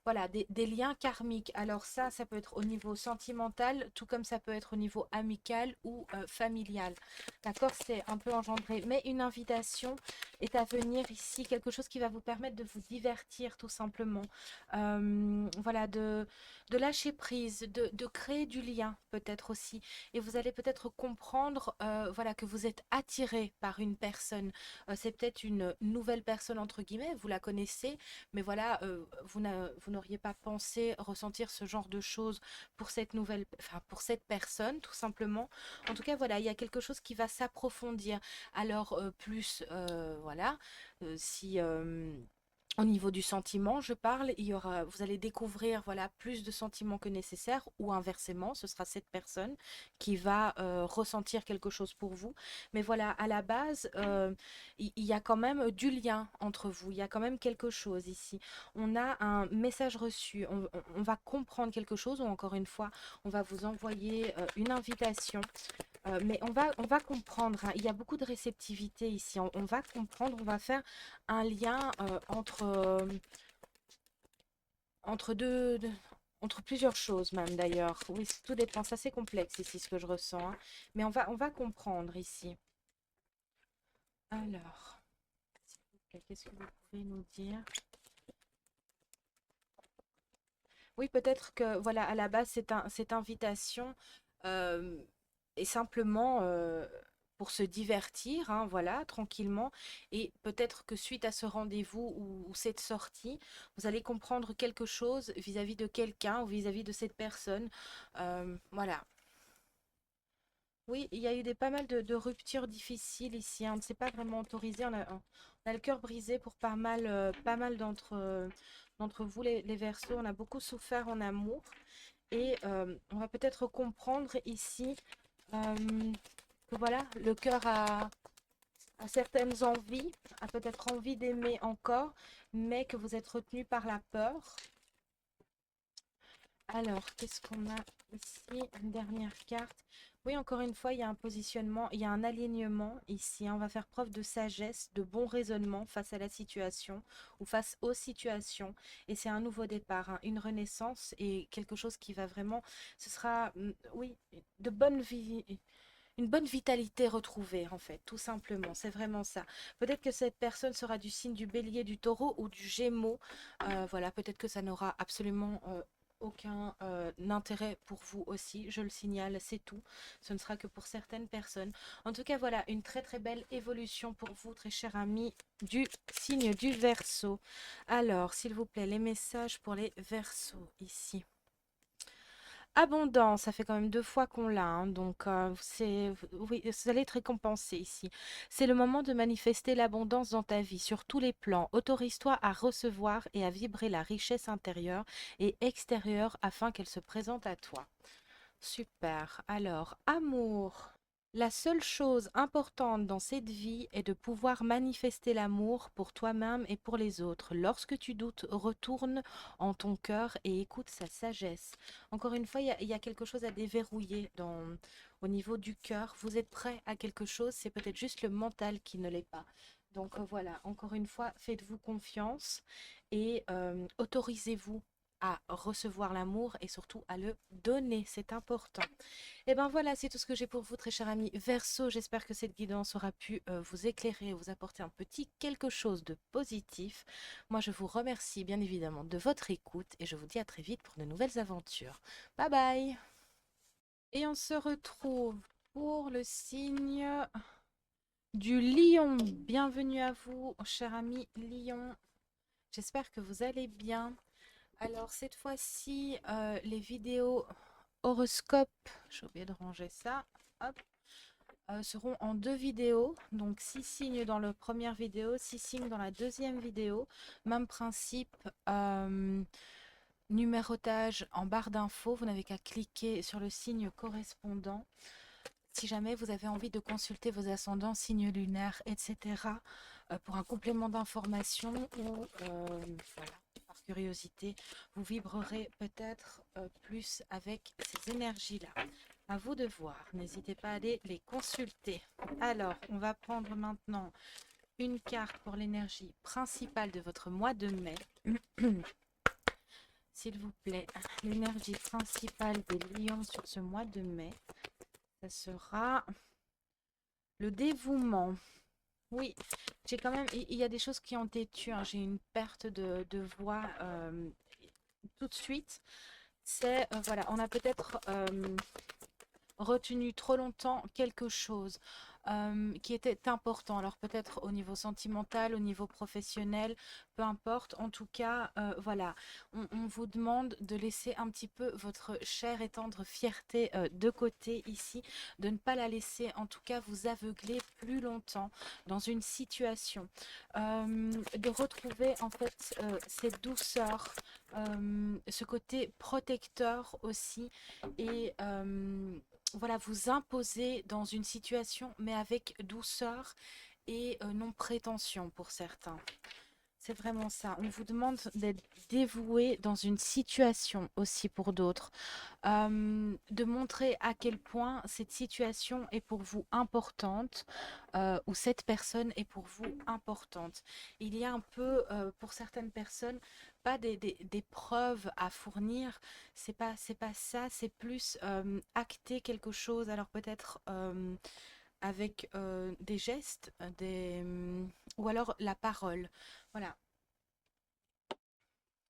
voilà, des liens karmiques. Alors ça peut être au niveau sentimental, tout comme ça peut être au niveau amical ou familial. D'accord, c'est un peu engendré. Mais une invitation est à venir ici, quelque chose qui va vous permettre de vous divertir, tout simplement. Voilà, de lâcher prise, de créer du lien, peut-être aussi et vous allez peut-être comprendre voilà, que vous êtes attiré par une personne. C'est peut-être une nouvelle personne, entre guillemets, vous la connaissez, mais voilà, vous n'auriez pas pensé ressentir ce genre de choses pour cette nouvelle, enfin, pour cette personne, tout simplement. En tout cas, voilà, il y a quelque chose qui va s'approfondir. Alors, plus, voilà, si... au niveau du sentiment, je parle, vous allez découvrir voilà plus de sentiments que nécessaire, ou inversement, ce sera cette personne qui va ressentir quelque chose pour vous. Mais voilà, à la base, il y a quand même du lien entre vous. Il y a quand même quelque chose ici. On a un message reçu. On va comprendre quelque chose, ou encore une fois, on va vous envoyer une invitation mais on va comprendre, hein. Il y a beaucoup de réceptivité ici. On va comprendre, on va faire un lien entre entre plusieurs choses même d'ailleurs. Oui, tout dépend. C'est assez complexe ici ce que je ressens, hein. Mais on va comprendre ici. Alors, s'il vous plaît, qu'est-ce que vous pouvez nous dire? Oui, peut-être que voilà, à la base, cette invitation euh, est simplement pour se divertir, hein, voilà, tranquillement. Et peut-être que suite à ce rendez-vous ou cette sortie, vous allez comprendre quelque chose vis-à-vis de quelqu'un ou vis-à-vis de cette personne. Voilà. Oui, il y a eu pas mal de ruptures difficiles ici, hein. C'est pas vraiment autorisé. On a le cœur brisé pour pas mal d'entre vous, les Verseaux. On a beaucoup souffert en amour. Et on va peut-être comprendre ici que voilà, le cœur a certaines envies, a peut-être envie d'aimer encore, mais que vous êtes retenu par la peur. Alors, qu'est-ce qu'on a ici? Une dernière carte. Oui, encore une fois, il y a un positionnement, il y a un alignement ici, hein. On va faire preuve de sagesse, de bon raisonnement face à la situation ou face aux situations. Et c'est un nouveau départ, hein, une renaissance et quelque chose qui va vraiment, ce sera, oui, de bonne vie, une bonne vitalité retrouvée, en fait, tout simplement. C'est vraiment ça. Peut-être que cette personne sera du signe du bélier, du taureau ou du gémeaux. Voilà, peut-être que ça n'aura absolument aucun intérêt pour vous aussi, je le signale, c'est tout. Ce ne sera que pour certaines personnes. En tout cas, voilà, une très très belle évolution pour vous, très cher ami du signe du Verseau. Alors, s'il vous plaît, les messages pour les Verseaux ici. Abondance, ça fait quand même 2 fois qu'on l'a, hein, donc oui, vous allez être récompensé ici. C'est le moment de manifester l'abondance dans ta vie, sur tous les plans. Autorise-toi à recevoir et à vibrer la richesse intérieure et extérieure afin qu'elle se présente à toi. Super. Alors, amour. La seule chose importante dans cette vie est de pouvoir manifester l'amour pour toi-même et pour les autres. Lorsque tu doutes, retourne en ton cœur et écoute sa sagesse. Encore une fois, il y a quelque chose à déverrouiller au niveau du cœur. Vous êtes prêt à quelque chose, c'est peut-être juste le mental qui ne l'est pas. Donc voilà, encore une fois, faites-vous confiance et autorisez-vous à recevoir l'amour et surtout à le donner, c'est important. Et ben voilà, c'est tout ce que j'ai pour vous, très cher ami Verseau. J'espère que cette guidance aura pu vous éclairer, vous apporter un petit quelque chose de positif. Moi, je vous remercie bien évidemment de votre écoute et je vous dis à très vite pour de nouvelles aventures. Bye bye. Et on se retrouve pour le signe du lion. Bienvenue à vous, cher ami lion. J'espère que vous allez bien. Alors cette fois-ci, les vidéos horoscope, j'ai oublié de ranger ça, hop, seront en 2 vidéos, donc 6 signes dans la première vidéo, 6 signes dans la deuxième vidéo. Même principe, numérotage en barre d'infos, vous n'avez qu'à cliquer sur le signe correspondant. Si jamais vous avez envie de consulter vos ascendants, signes lunaires, etc., pour un complément d'information ou voilà, par curiosité, vous vibrerez peut-être plus avec ces énergies-là. À vous de voir. N'hésitez pas à aller les consulter. Alors, on va prendre maintenant une carte pour l'énergie principale de votre mois de mai. S'il vous plaît, l'énergie principale des lions sur ce mois de mai, ça sera le dévouement. Oui, j'ai quand même, il y a des choses qui ont été tues, hein. J'ai une perte de voix tout de suite. C'est, voilà, on a peut-être retenu trop longtemps quelque chose qui était important. Alors peut-être au niveau sentimental, au niveau professionnel, peu importe. En tout cas, voilà, on vous demande de laisser un petit peu votre chère et tendre fierté de côté ici, de ne pas la laisser en tout cas vous aveugler plus longtemps dans une situation, de retrouver en fait cette douceur, ce côté protecteur aussi et voilà, vous imposer dans une situation, mais avec douceur et non prétention pour certains. C'est vraiment ça. On vous demande d'être dévoué dans une situation aussi pour d'autres. De montrer à quel point cette situation est pour vous importante ou cette personne est pour vous importante. Il y a un peu, pour certaines personnes, pas des preuves à fournir, c'est pas ça, c'est plus acter quelque chose, alors peut-être avec des gestes, ou alors la parole. Voilà,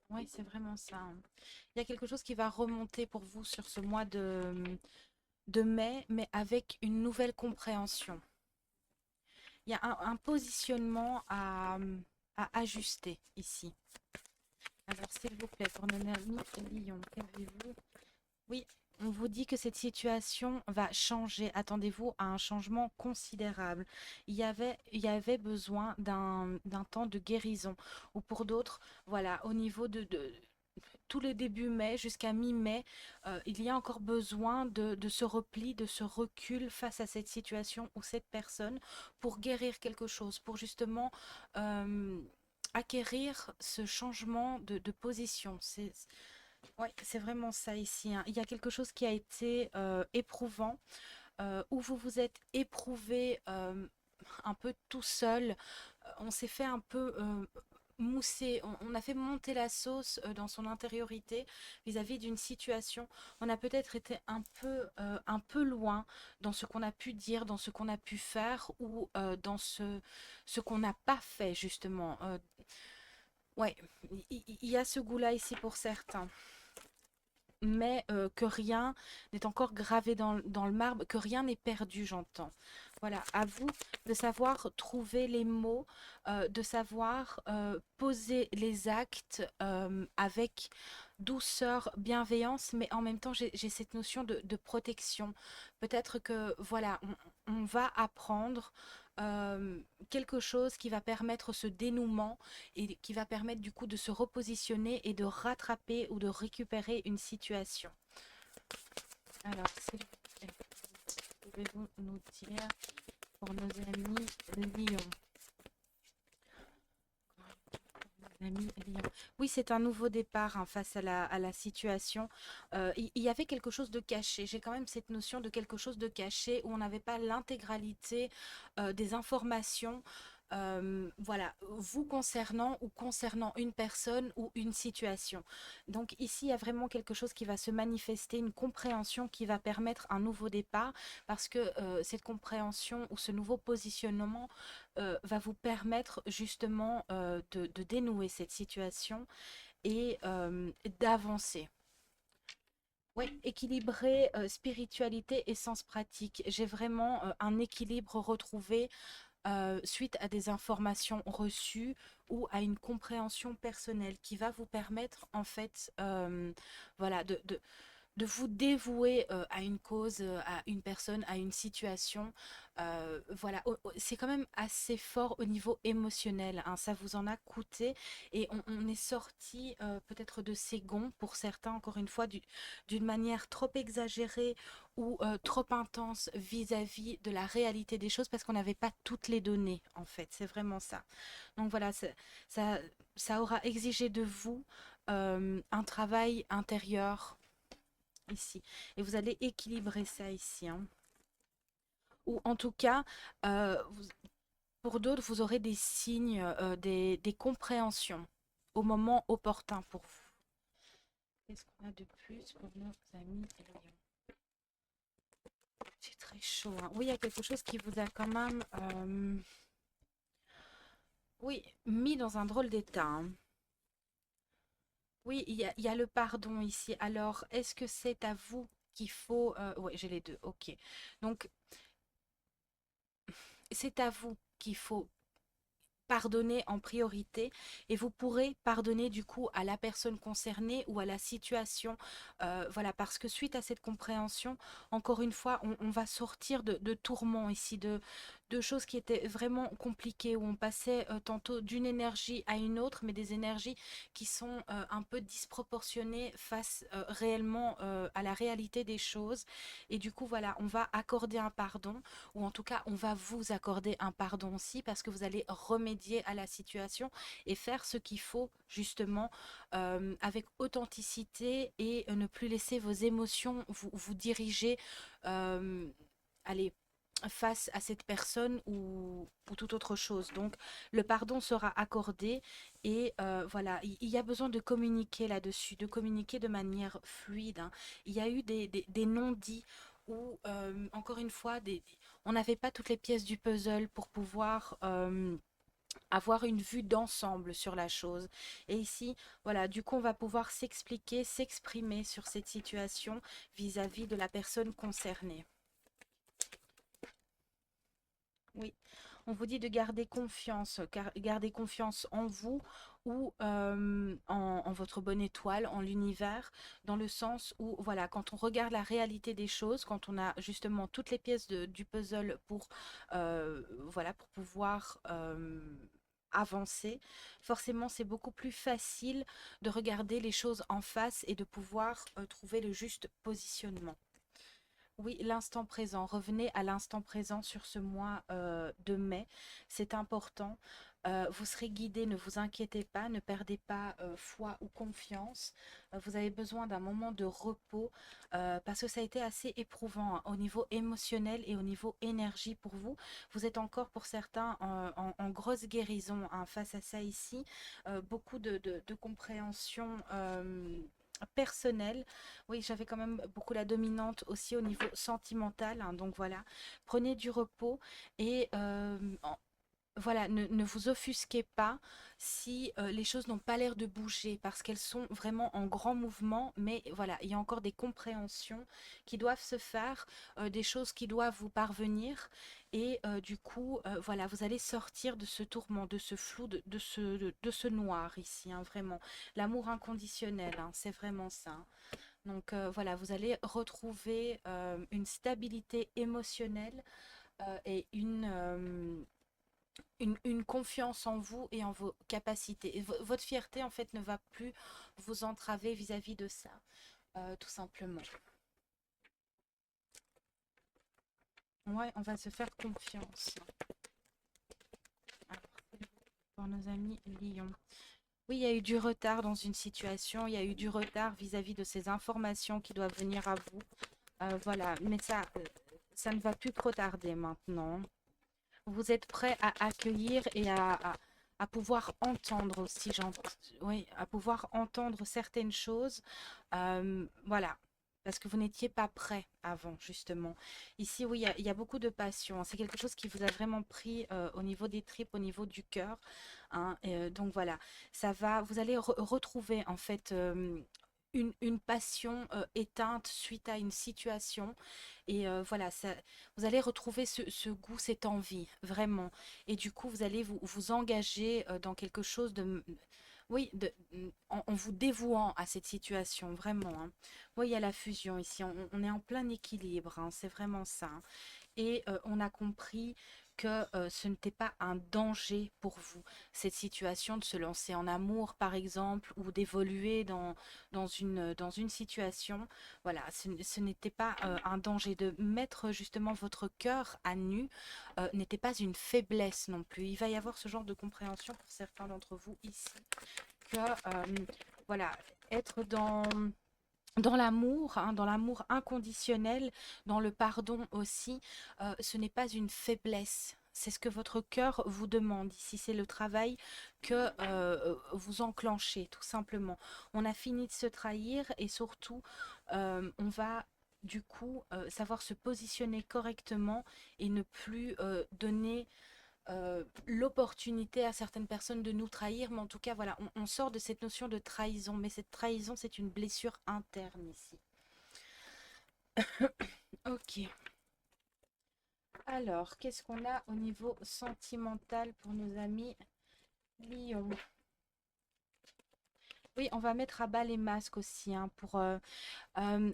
oui, c'est vraiment ça, hein. Il y a quelque chose qui va remonter pour vous sur ce mois de mai, mais avec une nouvelle compréhension. Il y a un positionnement à ajuster ici. Alors, s'il vous plaît, pour nos amis Lion, qu'avez-vous? Oui, on vous dit que cette situation va changer. Attendez-vous à un changement considérable. Il y avait besoin d'un temps de guérison. Ou pour d'autres, voilà, au niveau de tout le début mai jusqu'à mi-mai, il y a encore besoin de ce repli, de ce recul face à cette situation ou cette personne pour guérir quelque chose, pour justement euh, acquérir ce changement de position. Ouais, c'est vraiment ça ici, hein. Il y a quelque chose qui a été éprouvant, où vous vous êtes éprouvé un peu tout seul. On s'est fait un peu mousser, on a fait monter la sauce dans son intériorité vis-à-vis d'une situation. On a peut-être été un peu loin dans ce qu'on a pu dire, dans ce qu'on a pu faire ou dans ce qu'on n'a pas fait justement. Ouais, il y a ce goût-là ici pour certains. mais que rien n'est encore gravé dans le marbre, que rien n'est perdu, j'entends. Voilà, à vous de savoir trouver les mots, de savoir poser les actes avec douceur, bienveillance, mais en même temps, j'ai cette notion de protection. Peut-être que, voilà, on va apprendre euh, quelque chose qui va permettre ce dénouement et qui va permettre du coup de se repositionner et de rattraper ou de récupérer une situation. Alors, s'il vous plaît, pouvez-vous nous dire pour nos amis Lyon? Amis Lyon. Oui, c'est un nouveau départ hein, face à la situation. Il y avait quelque chose de caché. J'ai quand même cette notion de quelque chose de caché où on n'avait pas l'intégralité des informations. Voilà, vous concernant ou concernant une personne ou une situation. Donc ici, il y a vraiment quelque chose qui va se manifester, une compréhension qui va permettre un nouveau départ parce que cette compréhension ou ce nouveau positionnement va vous permettre justement de dénouer cette situation et d'avancer. Oui, équilibrer spiritualité et sens pratique. J'ai vraiment un équilibre retrouvé suite à des informations reçues ou à une compréhension personnelle qui va vous permettre en fait voilà, de vous dévouer à une cause, à une personne, à une situation. Voilà, c'est quand même assez fort au niveau émotionnel, hein, ça vous en a coûté et on est sorti peut-être de ces gonds pour certains, encore une fois, d'une manière trop exagérée ou trop intense vis-à-vis de la réalité des choses parce qu'on n'avait pas toutes les données, en fait, c'est vraiment ça. Donc voilà, ça, ça aura exigé de vous un travail intérieur ici. Et vous allez équilibrer ça ici, hein. Ou en tout cas, pour d'autres, vous aurez des signes, des compréhensions au moment opportun pour vous. Qu'est-ce qu'on a de plus pour nos amis Lions? C'est très chaud, hein. Oui, il y a quelque chose qui vous a quand même, oui, mis dans un drôle d'état, hein. Oui, il y a le pardon ici. Alors, est-ce que c'est à vous qu'il faut... oui, j'ai les deux, ok. Donc, c'est à vous qu'il faut pardonner en priorité et vous pourrez pardonner du coup à la personne concernée ou à la situation. Voilà, parce que suite à cette compréhension, encore une fois, on va sortir de tourments ici, de choses qui étaient vraiment compliquées, où on passait tantôt d'une énergie à une autre, mais des énergies qui sont un peu disproportionnées face réellement à la réalité des choses. Et du coup, voilà, on va accorder un pardon ou en tout cas on va vous accorder un pardon aussi parce que vous allez remédier à la situation et faire ce qu'il faut justement avec authenticité et ne plus laisser vos émotions vous diriger allez, face à cette personne ou toute autre chose. Donc le pardon sera accordé et voilà, il y a besoin de communiquer là-dessus, de communiquer de manière fluide, hein. Il y a eu des non-dits où, encore une fois, on n'avait pas toutes les pièces du puzzle pour pouvoir avoir une vue d'ensemble sur la chose. Et ici, voilà, du coup, on va pouvoir s'expliquer, s'exprimer sur cette situation vis-à-vis de la personne concernée. Oui, on vous dit de garder confiance, garder confiance en vous ou en votre bonne étoile, en l'univers, dans le sens où, voilà, quand on regarde la réalité des choses, quand on a justement toutes les pièces du puzzle pour, voilà, pour pouvoir avancer, forcément, c'est beaucoup plus facile de regarder les choses en face et de pouvoir trouver le juste positionnement. Oui, l'instant présent. Revenez à l'instant présent sur ce mois de mai. C'est important. Vous serez guidé, ne vous inquiétez pas, ne perdez pas foi ou confiance. Vous avez besoin d'un moment de repos parce que ça a été assez éprouvant hein, au niveau émotionnel et au niveau énergie pour vous. Vous êtes encore pour certains en grosse guérison hein, face à ça ici. Beaucoup de compréhension. Personnelle. Oui, j'avais quand même beaucoup la dominante aussi au niveau sentimental, hein, donc voilà, prenez du repos et voilà, ne vous offusquez pas si les choses n'ont pas l'air de bouger parce qu'elles sont vraiment en grand mouvement, mais voilà, il y a encore des compréhensions qui doivent se faire, des choses qui doivent vous parvenir, et du coup, voilà, vous allez sortir de ce tourment, de ce flou, de ce noir ici, hein, vraiment. L'amour inconditionnel, hein, c'est vraiment ça, hein. Donc voilà, vous allez retrouver une stabilité émotionnelle et une confiance en vous et en vos capacités. Et votre fierté, en fait, ne va plus vous entraver vis-à-vis de ça, tout simplement. Ouais, on va se faire confiance. Alors, pour nos amis Lion. Oui, il y a eu du retard dans une situation, il y a eu du retard vis-à-vis de ces informations qui doivent venir à vous. Voilà, mais ça ne va plus trop tarder maintenant. Vous êtes prêt à accueillir et à pouvoir entendre aussi, oui, à pouvoir entendre certaines choses. Voilà, parce que vous n'étiez pas prêt avant, justement. Ici, oui, il y a beaucoup de passion, hein. C'est quelque chose qui vous a vraiment pris au niveau des tripes, au niveau du cœur, hein. Donc voilà, vous allez retrouver en fait une passion éteinte suite à une situation. Et voilà, vous allez retrouver ce goût, cette envie, vraiment. Et du coup, vous allez vous engager dans quelque chose de... Oui, en vous dévouant à cette situation, vraiment, hein. Oui, il y a la fusion ici, on est en plein équilibre, hein, c'est vraiment ça, hein. Et on a compris que ce n'était pas un danger pour vous, cette situation de se lancer en amour, par exemple, ou d'évoluer dans une situation. Voilà, ce n'était pas un danger. De mettre justement votre cœur à nu n'était pas une faiblesse non plus. Il va y avoir ce genre de compréhension pour certains d'entre vous ici, que voilà, être dans l'amour, hein, dans l'amour inconditionnel, dans le pardon aussi, ce n'est pas une faiblesse. C'est ce que votre cœur vous demande ici. C'est le travail que vous enclenchez, tout simplement. On a fini de se trahir et surtout, on va du coup savoir se positionner correctement et ne plus donner l'opportunité à certaines personnes de nous trahir, mais en tout cas, voilà, on sort de cette notion de trahison, mais cette trahison, c'est une blessure interne ici. Ok, alors, qu'est-ce qu'on a au niveau sentimental pour nos amis Lion? Oui, on va mettre à bas les masques aussi, hein,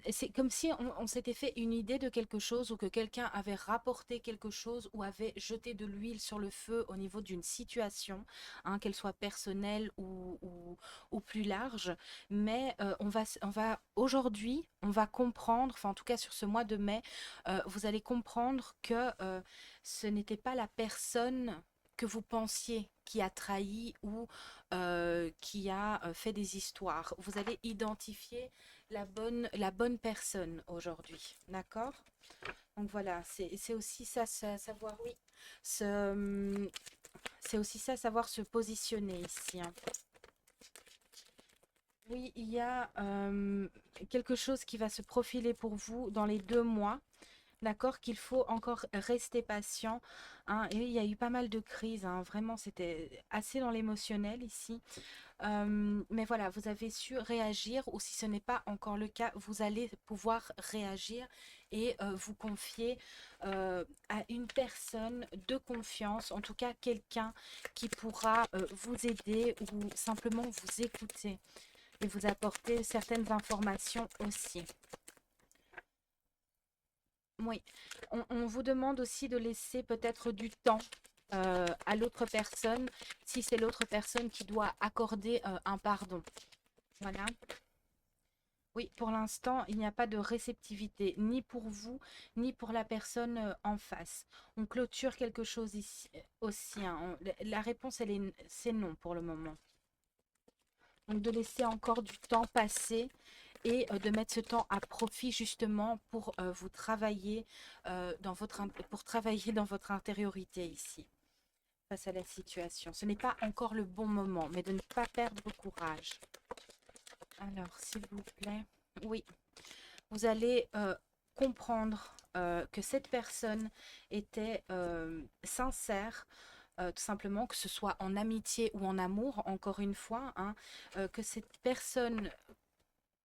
c'est comme si on s'était fait une idée de quelque chose, ou que quelqu'un avait rapporté quelque chose ou avait jeté de l'huile sur le feu au niveau d'une situation, hein, qu'elle soit personnelle ou plus large. Mais on va aujourd'hui, on va comprendre, enfin en tout cas sur ce mois de mai, vous allez comprendre que ce n'était pas la personne que vous pensiez qui a trahi ou qui a fait des histoires. Vous allez identifier la bonne personne aujourd'hui. D'accord? Donc voilà, c'est aussi ça, savoir, oui, se- c'est aussi ça, savoir se positionner ici, hein. Oui, il y a quelque chose qui va se profiler pour vous dans les 2 mois. D'accord, qu'il faut encore rester patient, hein. Et il y a eu pas mal de crises, hein. Vraiment, c'était assez dans l'émotionnel ici. Mais voilà, vous avez su réagir, ou si ce n'est pas encore le cas, vous allez pouvoir réagir et vous confier à une personne de confiance, en tout cas quelqu'un qui pourra vous aider ou simplement vous écouter et vous apporter certaines informations aussi. Oui, on vous demande aussi de laisser peut-être du temps à l'autre personne, si c'est l'autre personne qui doit accorder un pardon. Voilà. Oui, pour l'instant, il n'y a pas de réceptivité, ni pour vous, ni pour la personne en face. On clôture quelque chose ici aussi, hein. La réponse, c'est non pour le moment. Donc de laisser encore du temps passer et de mettre ce temps à profit justement pour vous travailler pour travailler dans votre intériorité ici, face à la situation. Ce n'est pas encore le bon moment, mais de ne pas perdre courage. Alors, s'il vous plaît, oui, vous allez comprendre que cette personne était sincère, tout simplement, que ce soit en amitié ou en amour, encore une fois, hein, que cette personne,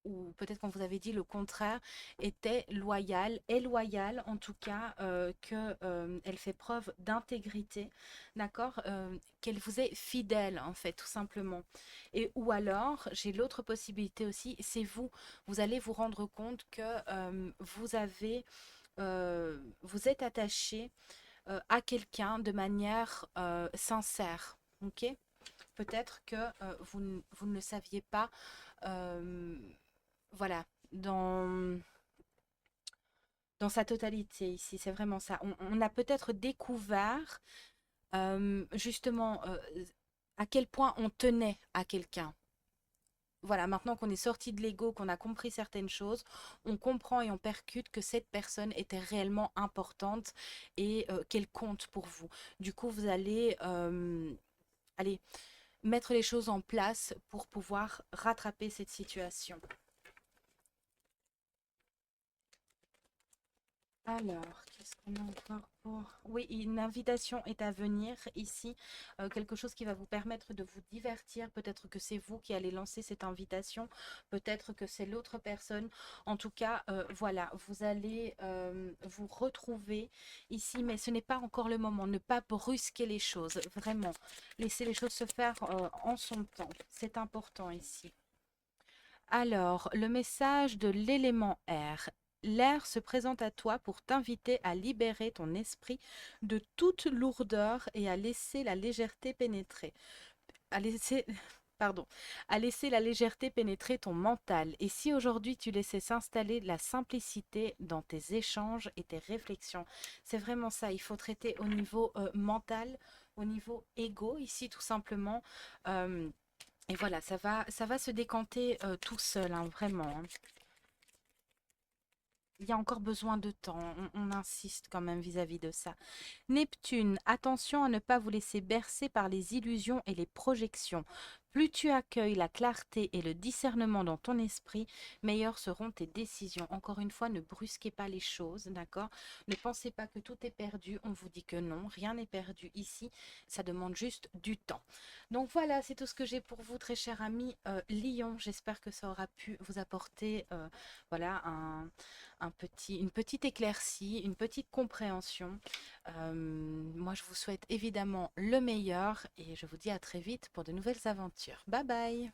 ou peut-être qu'on vous avait dit le contraire, était loyale, est loyale en tout cas, que elle fait preuve d'intégrité, d'accord, qu'elle vous est fidèle en fait, tout simplement. Et ou alors, j'ai l'autre possibilité aussi, c'est vous, vous allez vous rendre compte que vous êtes attaché à quelqu'un de manière sincère, ok? Peut-être que vous ne le saviez pas, euh, voilà, dans, dans sa totalité ici, c'est vraiment ça. On a peut-être découvert justement à quel point on tenait à quelqu'un. Voilà, maintenant qu'on est sorti de l'ego, qu'on a compris certaines choses, on comprend et on percute que cette personne était réellement importante et qu'elle compte pour vous. Du coup, vous allez, allez mettre les choses en place pour pouvoir rattraper cette situation. Alors, qu'est-ce qu'on a encore pour... Oui, une invitation est à venir ici, quelque chose qui va vous permettre de vous divertir. Peut-être que c'est vous qui allez lancer cette invitation, peut-être que c'est l'autre personne. En tout cas, voilà, vous allez vous retrouver ici, mais ce n'est pas encore le moment. Ne pas brusquer les choses, vraiment. Laissez les choses se faire en son temps. C'est important ici. Alors, le message de l'élément air. L'air se présente à toi pour t'inviter à libérer ton esprit de toute lourdeur et à laisser la légèreté pénétrer. À laisser, pardon, à laisser la légèreté pénétrer ton mental. Et si aujourd'hui tu laissais s'installer la simplicité dans tes échanges et tes réflexions, c'est vraiment ça. Il faut traiter au niveau mental, au niveau égo, ici tout simplement. Euh, et voilà, ça va se décanter tout seul, hein, vraiment, hein. Il y a encore besoin de temps, on insiste quand même vis-à-vis de ça. Neptune, attention à ne pas vous laisser bercer par les illusions et les projections. Plus tu accueilles la clarté et le discernement dans ton esprit, meilleures seront tes décisions. Encore une fois, ne brusquez pas les choses, d'accord? Ne pensez pas que tout est perdu. On vous dit que non, rien n'est perdu ici. Ça demande juste du temps. Donc voilà, c'est tout ce que j'ai pour vous, très cher ami Lion. J'espère que ça aura pu vous apporter voilà, une petite éclaircie, une petite compréhension. Moi, je vous souhaite évidemment le meilleur et je vous dis à très vite pour de nouvelles aventures. Bye bye.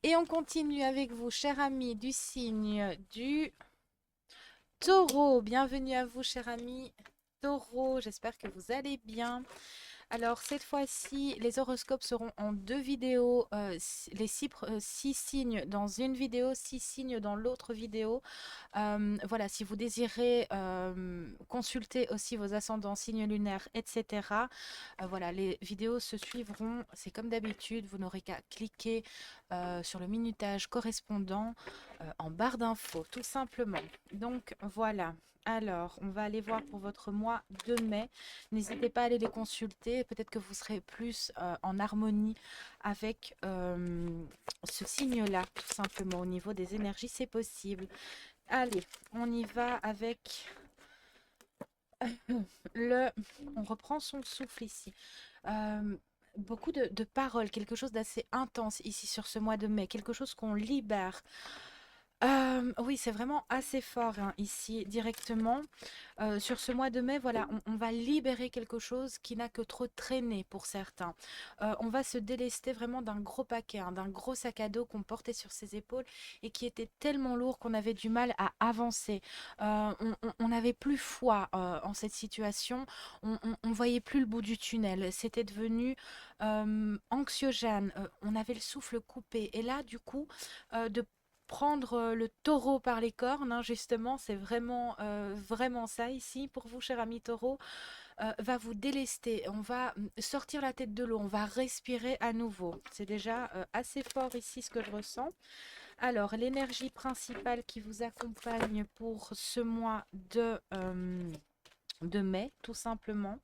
Et on continue avec vous, cher ami du signe du taureau. Bienvenue à vous, cher ami taureau. J'espère que vous allez bien. Alors, cette fois-ci, les horoscopes seront en deux vidéos, les six signes dans une vidéo, six signes dans l'autre vidéo. Voilà, si vous désirez consulter aussi vos ascendants, signes lunaires, etc. Voilà, les vidéos se suivront. C'est comme d'habitude, vous n'aurez qu'à cliquer sur le minutage correspondant en barre d'infos, tout simplement. Donc voilà. Alors, on va aller voir pour votre mois de mai. N'hésitez pas à aller les consulter. Peut-être que vous serez plus en harmonie avec ce signe-là, tout simplement. Au niveau des énergies, c'est possible. Allez, on y va avec le... On reprend son souffle ici. Euh, beaucoup de paroles, quelque chose d'assez intense ici sur ce mois de mai, quelque chose qu'on libère. Oui, c'est vraiment assez fort hein, ici directement. Sur ce mois de mai, voilà, on va libérer quelque chose qui n'a que trop traîné pour certains. On va se délester vraiment d'un gros paquet, hein, d'un gros sac à dos qu'on portait sur ses épaules et qui était tellement lourd qu'on avait du mal à avancer. On n'avait plus foi en cette situation. On voyait plus le bout du tunnel. C'était devenu anxiogène. On avait le souffle coupé. Et là, du coup, de prendre le taureau par les cornes, hein, justement, c'est vraiment, vraiment ça ici pour vous, cher ami taureau, va vous délester. On va sortir la tête de l'eau, on va respirer à nouveau. C'est déjà assez fort ici ce que je ressens. Alors, l'énergie principale qui vous accompagne pour ce mois de mai, tout simplement.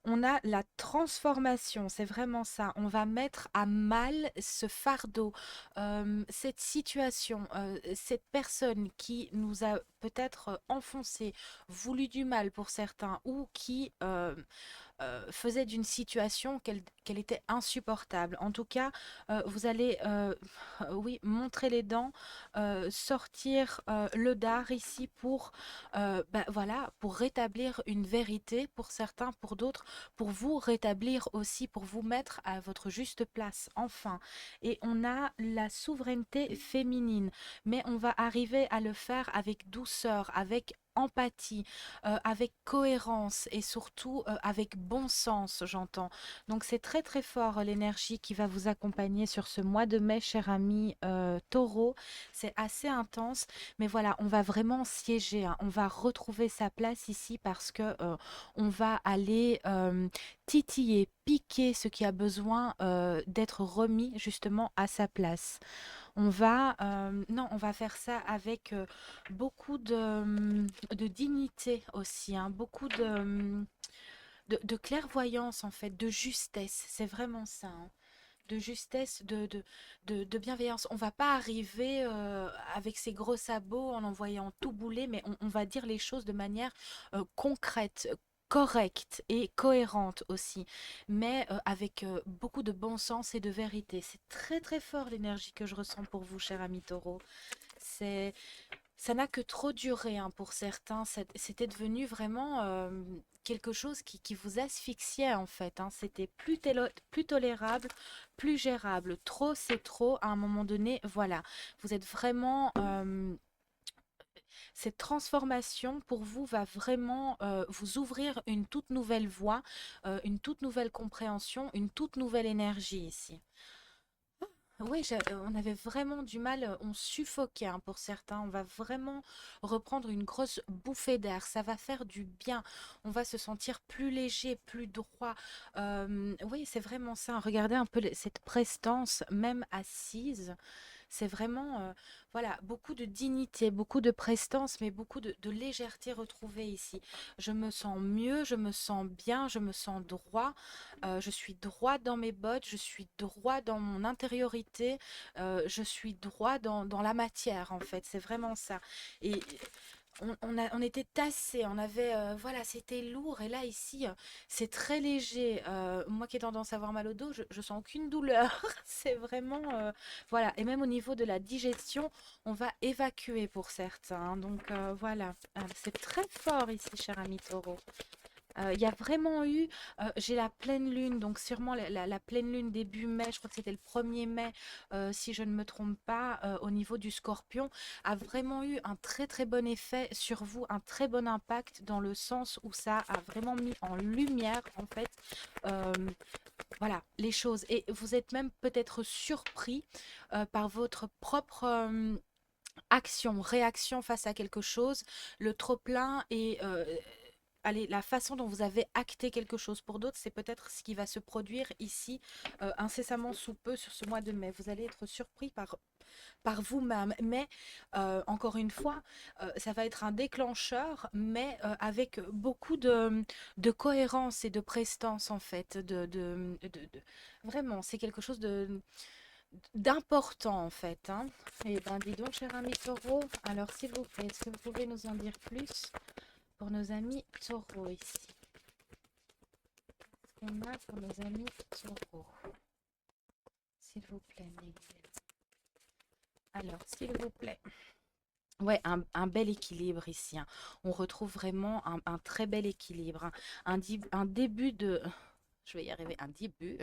On a la transformation, c'est vraiment ça. On va mettre à mal ce fardeau, cette situation, cette personne qui nous a peut-être enfoncé, voulu du mal pour certains, ou qui faisait d'une situation qu'elle était insupportable. En tout cas, vous allez, oui, montrer les dents, sortir le dard ici pour, bah, voilà, pour rétablir une vérité pour certains, pour d'autres, pour vous rétablir aussi, pour vous mettre à votre juste place, enfin. Et on a la souveraineté féminine, mais on va arriver à le faire avec douceur, avec empathie, avec cohérence et surtout avec bon sens, j'entends. Donc c'est très très fort l'énergie qui va vous accompagner sur ce mois de mai, cher ami Taureau. C'est assez intense, mais voilà, on va vraiment siéger, hein. On va retrouver sa place ici parce que on va aller titiller, piquer ce qui a besoin d'être remis justement à sa place. On va, non, on va faire ça avec beaucoup de dignité aussi, hein, beaucoup de clairvoyance en fait, de justesse. C'est vraiment ça, hein. De justesse, de bienveillance. On va pas arriver avec ses gros sabots en envoyant tout bouler, mais on va dire les choses de manière concrète, correcte et cohérente aussi, mais avec beaucoup de bon sens et de vérité. C'est très très fort l'énergie que je ressens pour vous, cher ami Taureau. C'est ça n'a que trop duré hein, pour certains. C'était devenu vraiment quelque chose qui vous asphyxiait en fait, hein. C'était plus tolérable, plus gérable. Trop, c'est trop. À un moment donné, voilà. Vous êtes vraiment... cette transformation pour vous va vraiment vous ouvrir une toute nouvelle voie, une toute nouvelle compréhension, une toute nouvelle énergie ici. Oui, on avait vraiment du mal, on suffoquait hein, pour certains. On va vraiment reprendre une grosse bouffée d'air. Ça va faire du bien. On va se sentir plus léger, plus droit. Oui, c'est vraiment ça. Regardez un peu cette prestance, même assise. C'est vraiment, voilà, beaucoup de dignité, beaucoup de prestance, mais beaucoup de légèreté retrouvée ici. Je me sens mieux, je me sens bien, je me sens droit. Je suis droit dans mes bottes, je suis droit dans mon intériorité, je suis droit dans la matière, en fait. C'est vraiment ça. Et on était tassé, on avait, voilà, c'était lourd. Et là, ici, c'est très léger. Moi qui ai tendance à avoir mal au dos, je sens aucune douleur. C'est vraiment, voilà. Et même au niveau de la digestion, on va évacuer pour certains, hein. Donc, voilà. C'est très fort ici, cher ami Taureau. Il y a vraiment eu, j'ai la pleine lune, donc sûrement la pleine lune début mai, je crois que c'était le 1er mai, si je ne me trompe pas, au niveau du scorpion, a vraiment eu un très très bon effet sur vous, un très bon impact dans le sens où ça a vraiment mis en lumière, en fait, euh, voilà, les choses. Et vous êtes même peut-être surpris par votre propre... action, réaction face à quelque chose, le trop-plein et allez, la façon dont vous avez acté quelque chose pour d'autres, c'est peut-être ce qui va se produire ici incessamment sous peu sur ce mois de mai. Vous allez être surpris par vous-même, mais encore une fois, ça va être un déclencheur, mais avec beaucoup de cohérence et de prestance en fait. Vraiment, c'est quelque chose d'important en fait, hein. Et ben dis donc, cher ami Taureau, alors s'il vous plaît, est-ce que vous pouvez nous en dire plus pour nos amis taureaux ici? Qu'est-ce qu'on a pour nos amis taureaux? S'il vous plaît, Miguel. Alors, s'il vous plaît. Ouais, un bel équilibre ici, hein. On retrouve vraiment un très bel équilibre, hein. Un début de... Je vais y arriver, un début.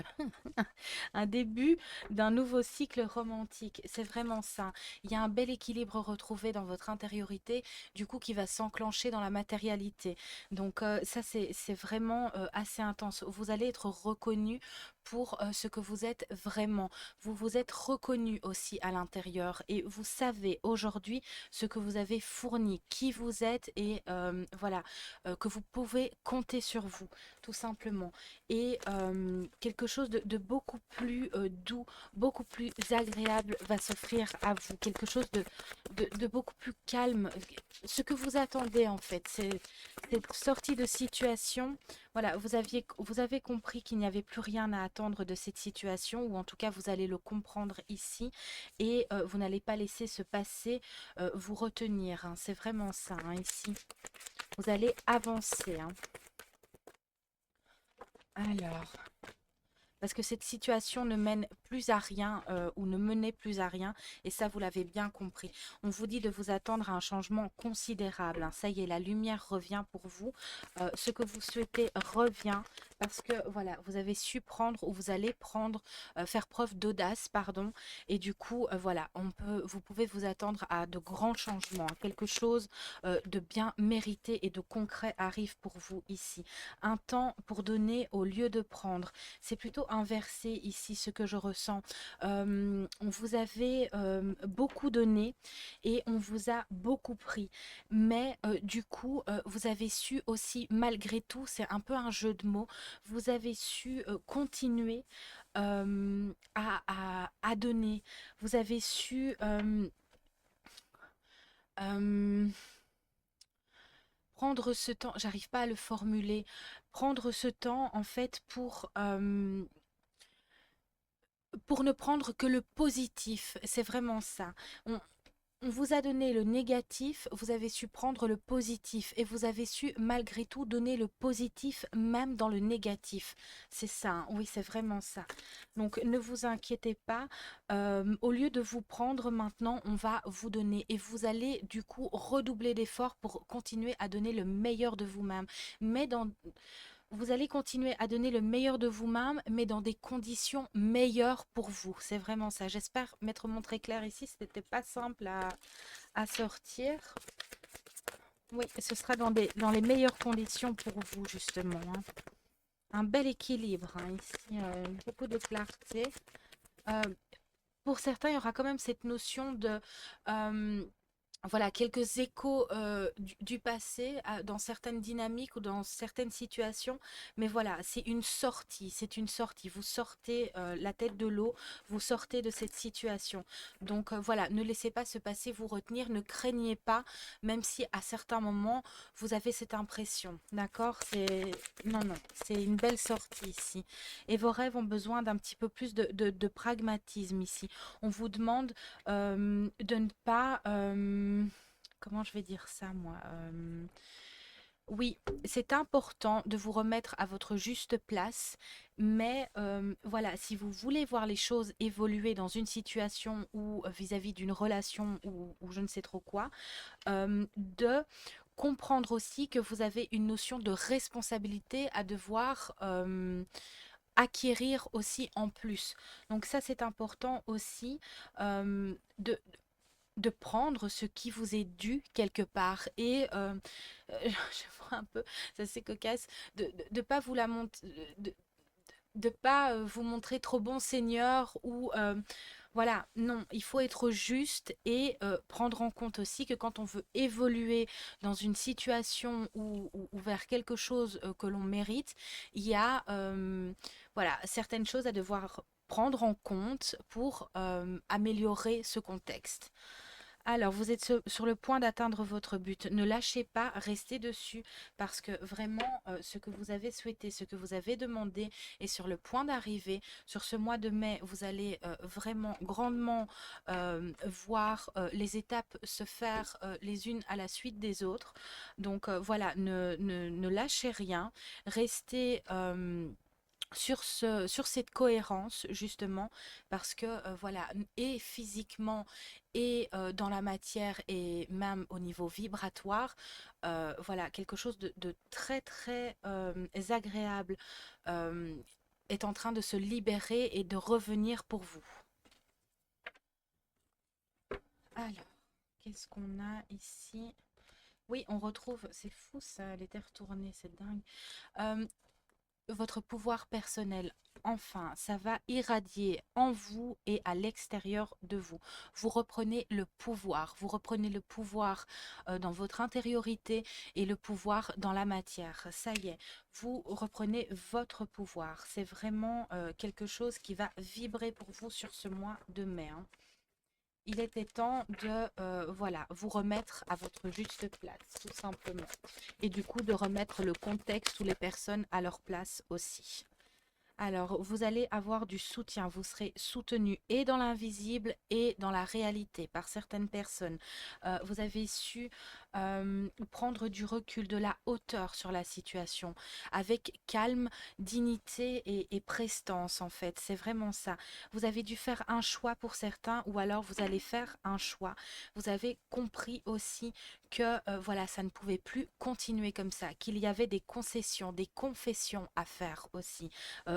Un début d'un nouveau cycle romantique. C'est vraiment ça. Il y a un bel équilibre retrouvé dans votre intériorité, du coup, qui va s'enclencher dans la matérialité. Donc, ça, c'est vraiment assez intense. Vous allez être reconnu pour ce que vous êtes vraiment. Vous vous êtes reconnu aussi à l'intérieur et vous savez aujourd'hui ce que vous avez fourni, qui vous êtes et voilà, que vous pouvez compter sur vous, tout simplement. Et quelque chose de beaucoup plus doux, beaucoup plus agréable va s'offrir à vous. Quelque chose de beaucoup plus calme. Ce que vous attendez en fait, c'est cette sortie de situation. Voilà, vous avez compris qu'il n'y avait plus rien à attendre de cette situation, ou en tout cas vous allez le comprendre ici, et vous n'allez pas laisser ce passé vous retenir, hein. C'est vraiment ça, hein, ici. Vous allez avancer, hein. Alors, parce que cette situation ne mène plus à rien ou ne menait plus à rien, et ça, vous l'avez bien compris. On vous dit de vous attendre à un changement considérable, hein. Ça y est, la lumière revient pour vous. Ce que vous souhaitez revient parce que, voilà, vous avez su prendre ou vous allez prendre, faire preuve d'audace, pardon. Et du coup, voilà, vous pouvez vous attendre à de grands changements, hein. Quelque chose de bien mérité et de concret arrive pour vous ici. Un temps pour donner au lieu de prendre. C'est plutôt inversé ici ce que je ressens. On vous avait beaucoup donné et on vous a beaucoup pris. Mais du coup, vous avez su aussi, malgré tout, c'est un peu un jeu de mots, vous avez su continuer à donner. Vous avez su euh, prendre ce temps, j'arrive pas à le formuler, prendre ce temps en fait pour ne prendre que le positif, c'est vraiment ça. On, on vous a donné le négatif, vous avez su prendre le positif et vous avez su malgré tout donner le positif même dans le négatif. C'est ça, hein. Oui, c'est vraiment ça. Donc ne vous inquiétez pas. Au lieu de vous prendre maintenant, on va vous donner et vous allez du coup redoubler d'efforts pour continuer à donner le meilleur de vous-même. Mais dans vous allez continuer à donner le meilleur de vous-même, mais dans des conditions meilleures pour vous. C'est vraiment ça. J'espère m'être montré clair ici. Ce n'était pas simple à sortir. Oui, ce sera dans les meilleures conditions pour vous, justement, hein. Un bel équilibre, hein, ici, beaucoup de clarté. Euh, pour certains, il y aura quand même cette notion de voilà, quelques échos du passé dans certaines dynamiques ou dans certaines situations. Mais voilà, c'est une sortie, c'est une sortie. Vous sortez la tête de l'eau, vous sortez de cette situation. Donc voilà, ne laissez pas ce passé vous retenir, ne craignez pas, même si à certains moments, vous avez cette impression. D'accord? Non, non, c'est une belle sortie ici. Et vos rêves ont besoin d'un petit peu plus de pragmatisme ici. On vous demande de ne pas... comment je vais dire ça, moi? Oui, c'est important de vous remettre à votre juste place, mais voilà, si vous voulez voir les choses évoluer dans une situation ou vis-à-vis d'une relation ou je ne sais trop quoi, de comprendre aussi que vous avez une notion de responsabilité à devoir acquérir aussi en plus. Donc ça, c'est important aussi de prendre ce qui vous est dû quelque part et je vois un peu, ça c'est cocasse, de pas vous la monter, de pas vous montrer trop bon seigneur ou voilà, non, il faut être juste et prendre en compte aussi que quand on veut évoluer dans une situation ou vers quelque chose que l'on mérite, il y a voilà, certaines choses à devoir prendre en compte pour améliorer ce contexte. Alors, vous êtes sur le point d'atteindre votre but. Ne lâchez pas, restez dessus parce que vraiment, ce que vous avez souhaité, ce que vous avez demandé est sur le point d'arriver. Sur ce mois de mai, vous allez vraiment grandement voir les étapes se faire les unes à la suite des autres. Donc voilà, ne lâchez rien. Restez sur cette cohérence justement parce que voilà et physiquement et dans la matière et même au niveau vibratoire voilà quelque chose de très très agréable euh, est en train de se libérer et de revenir pour vous. Alors, qu'est-ce qu'on a ici? Oui, on retrouve, c'est fou ça, les terres tournées, c'est dingue. Euh, Votre pouvoir personnel. Enfin, ça va irradier en vous et à l'extérieur de vous. Vous reprenez le pouvoir. Vous reprenez le pouvoir dans votre intériorité et le pouvoir dans la matière. Ça y est, vous reprenez votre pouvoir. C'est vraiment quelque chose qui va vibrer pour vous sur ce mois de mai, hein. Il était temps de voilà, vous remettre à votre juste place, tout simplement. Et du coup, de remettre le contexte ou les personnes à leur place aussi. Alors, vous allez avoir du soutien, vous serez soutenu et dans l'invisible et dans la réalité par certaines personnes. Vous avez su prendre du recul, de la hauteur sur la situation, avec calme, dignité et prestance en fait. C'est vraiment ça. Vous avez dû faire un choix pour certains ou alors vous allez faire un choix. Vous avez compris aussi que voilà, ça ne pouvait plus continuer comme ça, qu'il y avait des concessions, des confessions à faire aussi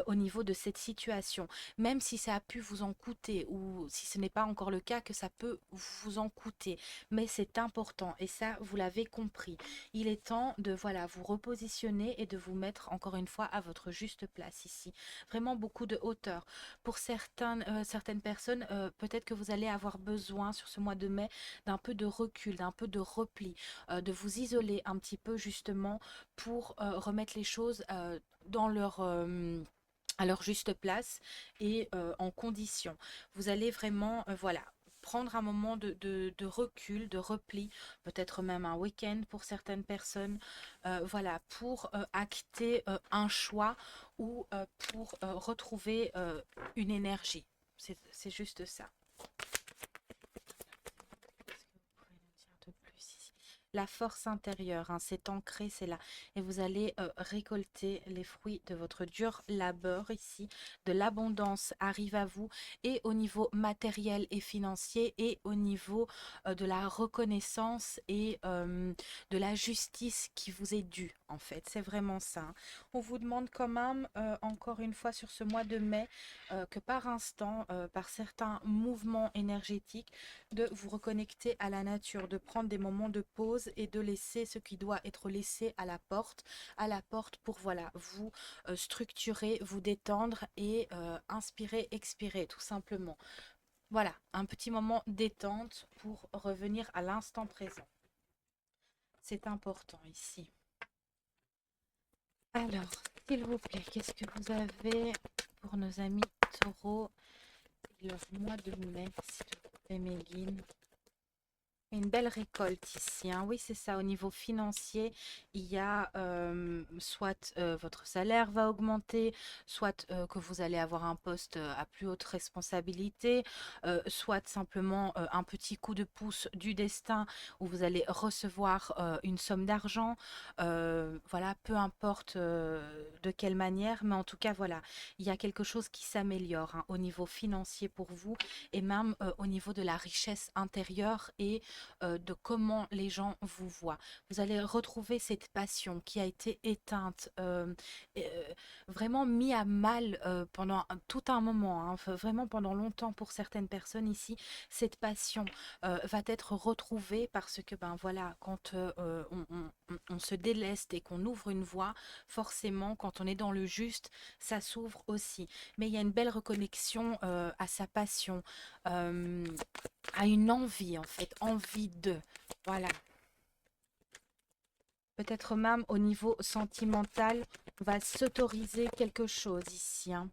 au niveau de cette situation, même si ça a pu vous en coûter ou si ce n'est pas encore le cas, que ça peut vous en coûter. Mais c'est important et ça, vous l'avez compris. Il est temps de voilà, vous repositionner et de vous mettre encore une fois à votre juste place ici. Vraiment beaucoup de hauteur. Pour certaines personnes, peut-être que vous allez avoir besoin sur ce mois de mai d'un peu de recul, d'un peu de repli, de vous isoler un petit peu justement pour remettre les choses dans à leur juste place et en condition. Vous allez vraiment, voilà, prendre un moment de recul, de repli, peut-être même un week-end pour certaines personnes, voilà, pour acter un choix ou pour retrouver une énergie. C'est juste ça. Est-ce que vous pouvez nous dire de plus ici? La force intérieure, hein, c'est ancré, c'est là. Et vous allez récolter les fruits de votre dur labeur ici. De l'abondance arrive à vous et au niveau matériel et financier et au niveau de la reconnaissance et de la justice qui vous est due, en fait. C'est vraiment ça, hein. On vous demande quand même, encore une fois sur ce mois de mai, que par instant, par certains mouvements énergétiques, de vous reconnecter à la nature, de prendre des moments de pause et de laisser ce qui doit être laissé à la porte pour voilà, vous structurer, vous détendre et inspirer, expirer tout simplement. Voilà, un petit moment détente pour revenir à l'instant présent. C'est important ici. Alors, s'il vous plaît, qu'est-ce que vous avez pour nos amis taureaux et leur mois de mai, s'il vous plaît, Méline? Une belle récolte ici, hein. Oui, c'est ça. Au niveau financier, il y a soit votre salaire va augmenter, soit que vous allez avoir un poste à plus haute responsabilité, soit simplement un petit coup de pouce du destin où vous allez recevoir une somme d'argent. Voilà, peu importe de quelle manière, mais en tout cas, voilà, il y a quelque chose qui s'améliore, hein, au niveau financier pour vous et même au niveau de la richesse intérieure et de comment les gens vous voient. Vous allez retrouver cette passion qui a été éteinte, vraiment mis à mal pendant tout un moment, hein, vraiment pendant longtemps pour certaines personnes ici. Cette passion va être retrouvée parce que ben voilà, quand on se déleste et qu'on ouvre une voie, forcément, quand on est dans le juste, ça s'ouvre aussi. Mais il y a une belle reconnexion à sa passion, euh, à une envie en fait, envie de. Voilà. Peut-être même au niveau sentimental, on va s'autoriser quelque chose ici, hein.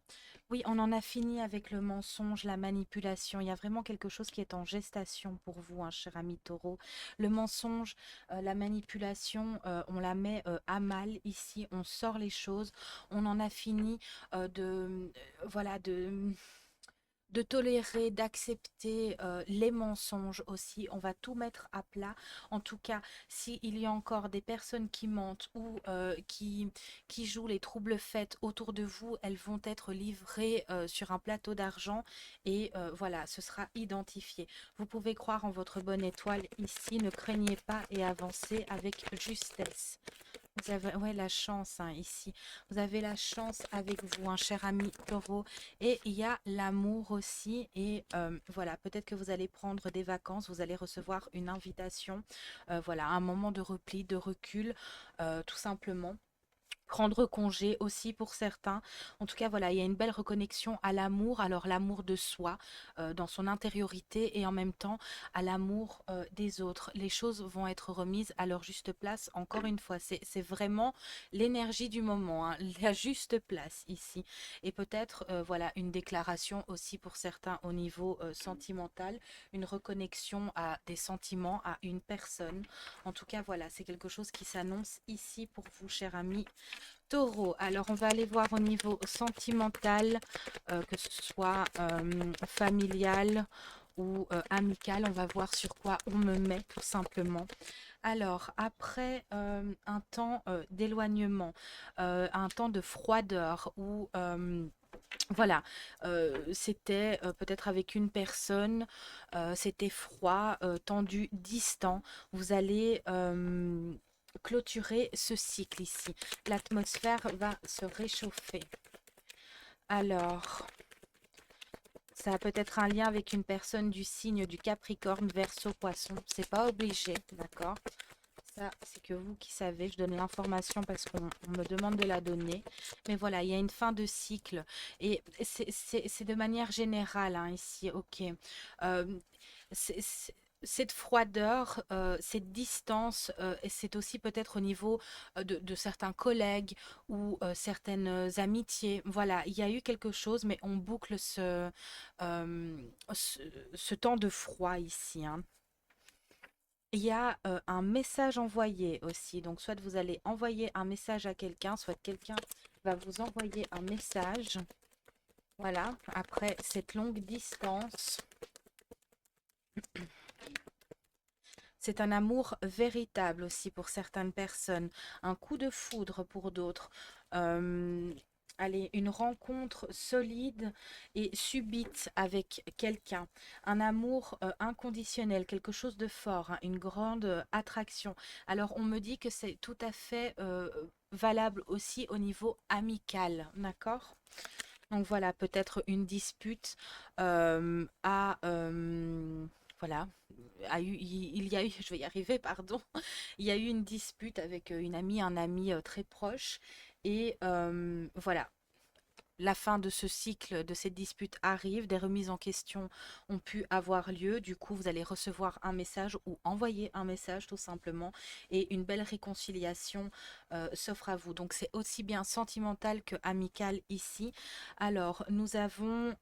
Oui, on en a fini avec le mensonge, la manipulation. Il y a vraiment quelque chose qui est en gestation pour vous, hein, cher ami taureau. Le mensonge, la manipulation, on la met à mal ici. On sort les choses. On en a fini voilà, de tolérer, d'accepter les mensonges aussi. On va tout mettre à plat. En tout cas, s'il y a encore des personnes qui mentent ou qui jouent les troubles faits autour de vous, elles vont être livrées sur un plateau d'argent et voilà, ce sera identifié. Vous pouvez croire en votre bonne étoile ici, ne craignez pas et avancez avec justesse. Vous avez ouais, la chance, hein, ici. Vous avez la chance avec vous, un cher ami taureau. Et il y a l'amour aussi. Et voilà, peut-être que vous allez prendre des vacances, vous allez recevoir une invitation. Voilà, un moment de repli, de recul, tout simplement. Prendre congé aussi pour certains. En tout cas, voilà, il y a une belle reconnexion à l'amour, alors l'amour de soi dans son intériorité et en même temps à l'amour des autres. Les choses vont être remises à leur juste place. Encore une fois, c'est vraiment l'énergie du moment, hein, la juste place ici. Et peut-être, voilà, une déclaration aussi pour certains au niveau sentimental, une reconnexion à des sentiments, à une personne. En tout cas, voilà, c'est quelque chose qui s'annonce ici pour vous, cher ami Taureau, alors on va aller voir au niveau sentimental, que ce soit familial ou amical. On va voir sur quoi on me met tout simplement. Alors, après un temps d'éloignement, un temps de froideur où voilà, c'était peut-être avec une personne, c'était froid, tendu, distant. Vous allez clôturer ce cycle ici. L'atmosphère va se réchauffer. Alors, ça a peut-être un lien avec une personne du signe du Capricorne, Verseau, Poisson. C'est pas obligé, d'accord? Ça, c'est que vous qui savez. Je donne l'information parce qu'on me demande de la donner. Mais voilà, il y a une fin de cycle. Et c'est de manière générale, hein, ici, ok. Euh, cette froideur, cette distance, et c'est aussi peut-être au niveau de certains collègues ou certaines amitiés. Voilà, il y a eu quelque chose, mais on boucle euh, ce, ce temps de froid ici, hein. Il y a un message envoyé aussi. Donc, soit vous allez envoyer un message à quelqu'un, soit quelqu'un va vous envoyer un message. Voilà, après cette longue distance. C'est un amour véritable aussi pour certaines personnes, un coup de foudre pour d'autres. Euh, Allez, une rencontre solide et subite avec quelqu'un, un amour inconditionnel, quelque chose de fort, hein, une grande attraction. Alors, on me dit que c'est tout à fait valable aussi au niveau amical, d'accord? Donc voilà, peut-être une dispute voilà, il y a eu, je vais y arriver, pardon, il y a eu une dispute avec une amie, un ami très proche, et voilà, la fin de ce cycle, de cette dispute arrive, des remises en question ont pu avoir lieu, du coup vous allez recevoir un message ou envoyer un message tout simplement et une belle réconciliation s'offre à vous. Donc c'est aussi bien sentimental que amical ici. Alors nous avons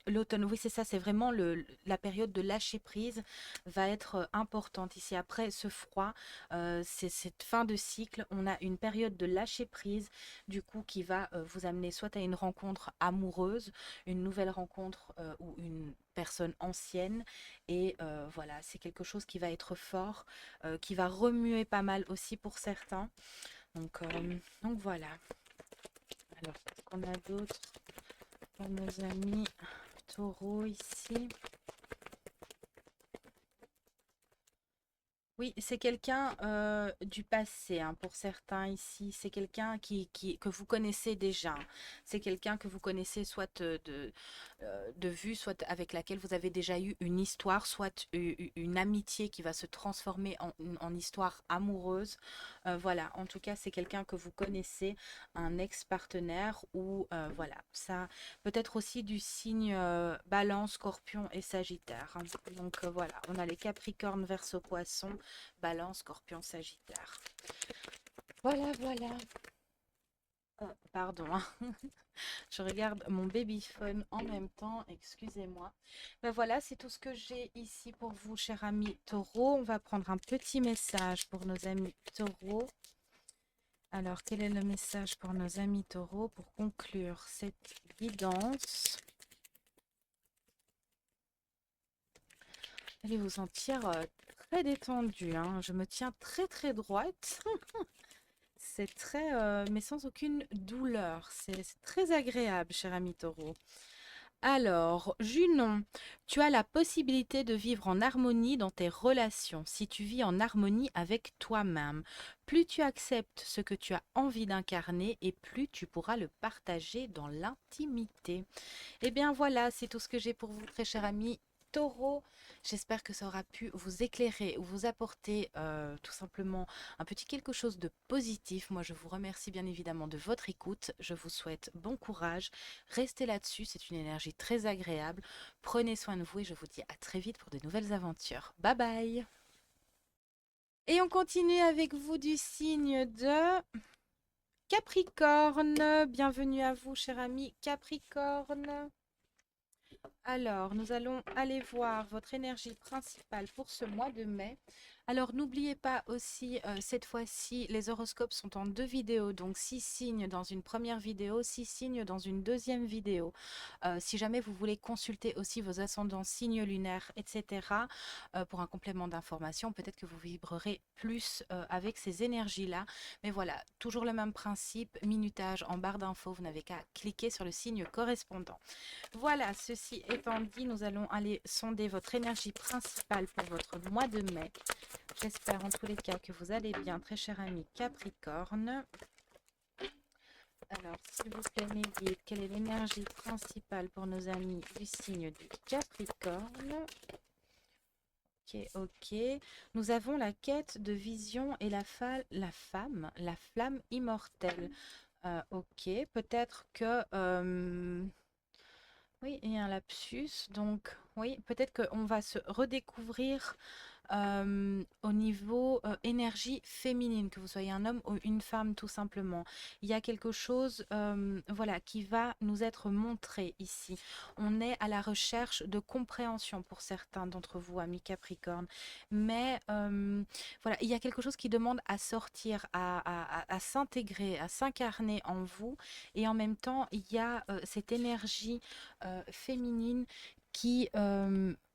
l'automne, oui c'est ça, c'est vraiment la période de lâcher prise va être importante ici. Après ce froid, c'est cette fin de cycle, on a une période de lâcher prise du coup qui va vous amener soit à une rencontre amoureuse, une nouvelle rencontre ou une personne ancienne et voilà, c'est quelque chose qui va être fort, qui va remuer pas mal aussi pour certains. Donc voilà. Alors, qu'est-ce qu'on a d'autre pour nos amis taureaux ici? Oui, c'est quelqu'un du passé, hein, pour certains ici. C'est quelqu'un que vous connaissez déjà, hein. C'est quelqu'un que vous connaissez soit de vue, soit avec laquelle vous avez déjà eu une histoire, soit une amitié qui va se transformer en histoire amoureuse. Voilà, en tout cas, c'est quelqu'un que vous connaissez, un ex-partenaire ou voilà, ça peut être aussi du signe Balance, Scorpion et Sagittaire, hein. Donc voilà, on a les Capricornes, Verseau, Poisson. Balance, Scorpion, Sagittaire. Voilà, voilà. Pardon, hein. Je regarde mon babyphone en même temps, excusez-moi. Ben voilà, c'est tout ce que j'ai ici pour vous, chers amis taureaux. On va prendre un petit message pour nos amis taureaux. Alors, quel est le message pour nos amis taureaux pour conclure cette guidance? Allez vous sentir très détendu, hein. Je me tiens très très droite. C'est très, mais sans aucune douleur. C'est très agréable, cher ami taureau. Alors, Junon, tu as la possibilité de vivre en harmonie dans tes relations si tu vis en harmonie avec toi-même. Plus tu acceptes ce que tu as envie d'incarner et plus tu pourras le partager dans l'intimité. Eh bien voilà, c'est tout ce que j'ai pour vous, très cher ami Taureau. J'espère que ça aura pu vous éclairer ou vous apporter tout simplement un petit quelque chose de positif. Moi, je vous remercie bien évidemment de votre écoute. Je vous souhaite bon courage. Restez là-dessus, c'est une énergie très agréable. Prenez soin de vous et je vous dis à très vite pour de nouvelles aventures. Bye bye. Et on continue avec vous du signe de Capricorne. Bienvenue à vous, cher ami Capricorne. Alors, nous allons aller voir votre énergie principale pour ce mois de mai. Alors n'oubliez pas aussi, cette fois-ci, les horoscopes sont en 2 vidéos, donc 6 signes dans une première vidéo, 6 signes dans une deuxième vidéo. Si jamais vous voulez consulter aussi vos ascendants, signes lunaires, etc., pour un complément d'information, peut-être que vous vibrerez plus avec ces énergies-là. Mais voilà, toujours le même principe, minutage en barre d'infos, vous n'avez qu'à cliquer sur le signe correspondant. Voilà, ceci étant dit, nous allons aller sonder votre énergie principale pour votre mois de mai. J'espère en tous les cas que vous allez bien, très cher ami Capricorne. Alors, s'il vous plaît, mes guides, quelle est l'énergie principale pour nos amis du signe de Capricorne? Ok, ok. Nous avons la quête de vision et la flamme immortelle. Ok, peut-être que... oui, il y a un lapsus. Donc, oui, peut-être qu'on va se redécouvrir au niveau énergie féminine, que vous soyez un homme ou une femme tout simplement. Il y a quelque chose voilà, qui va nous être montré ici. On est à la recherche de compréhension pour certains d'entre vous, amis Capricorne. Mais voilà, il y a quelque chose qui demande à sortir, à s'intégrer, à s'incarner en vous. Et en même temps, il y a cette énergie féminine qui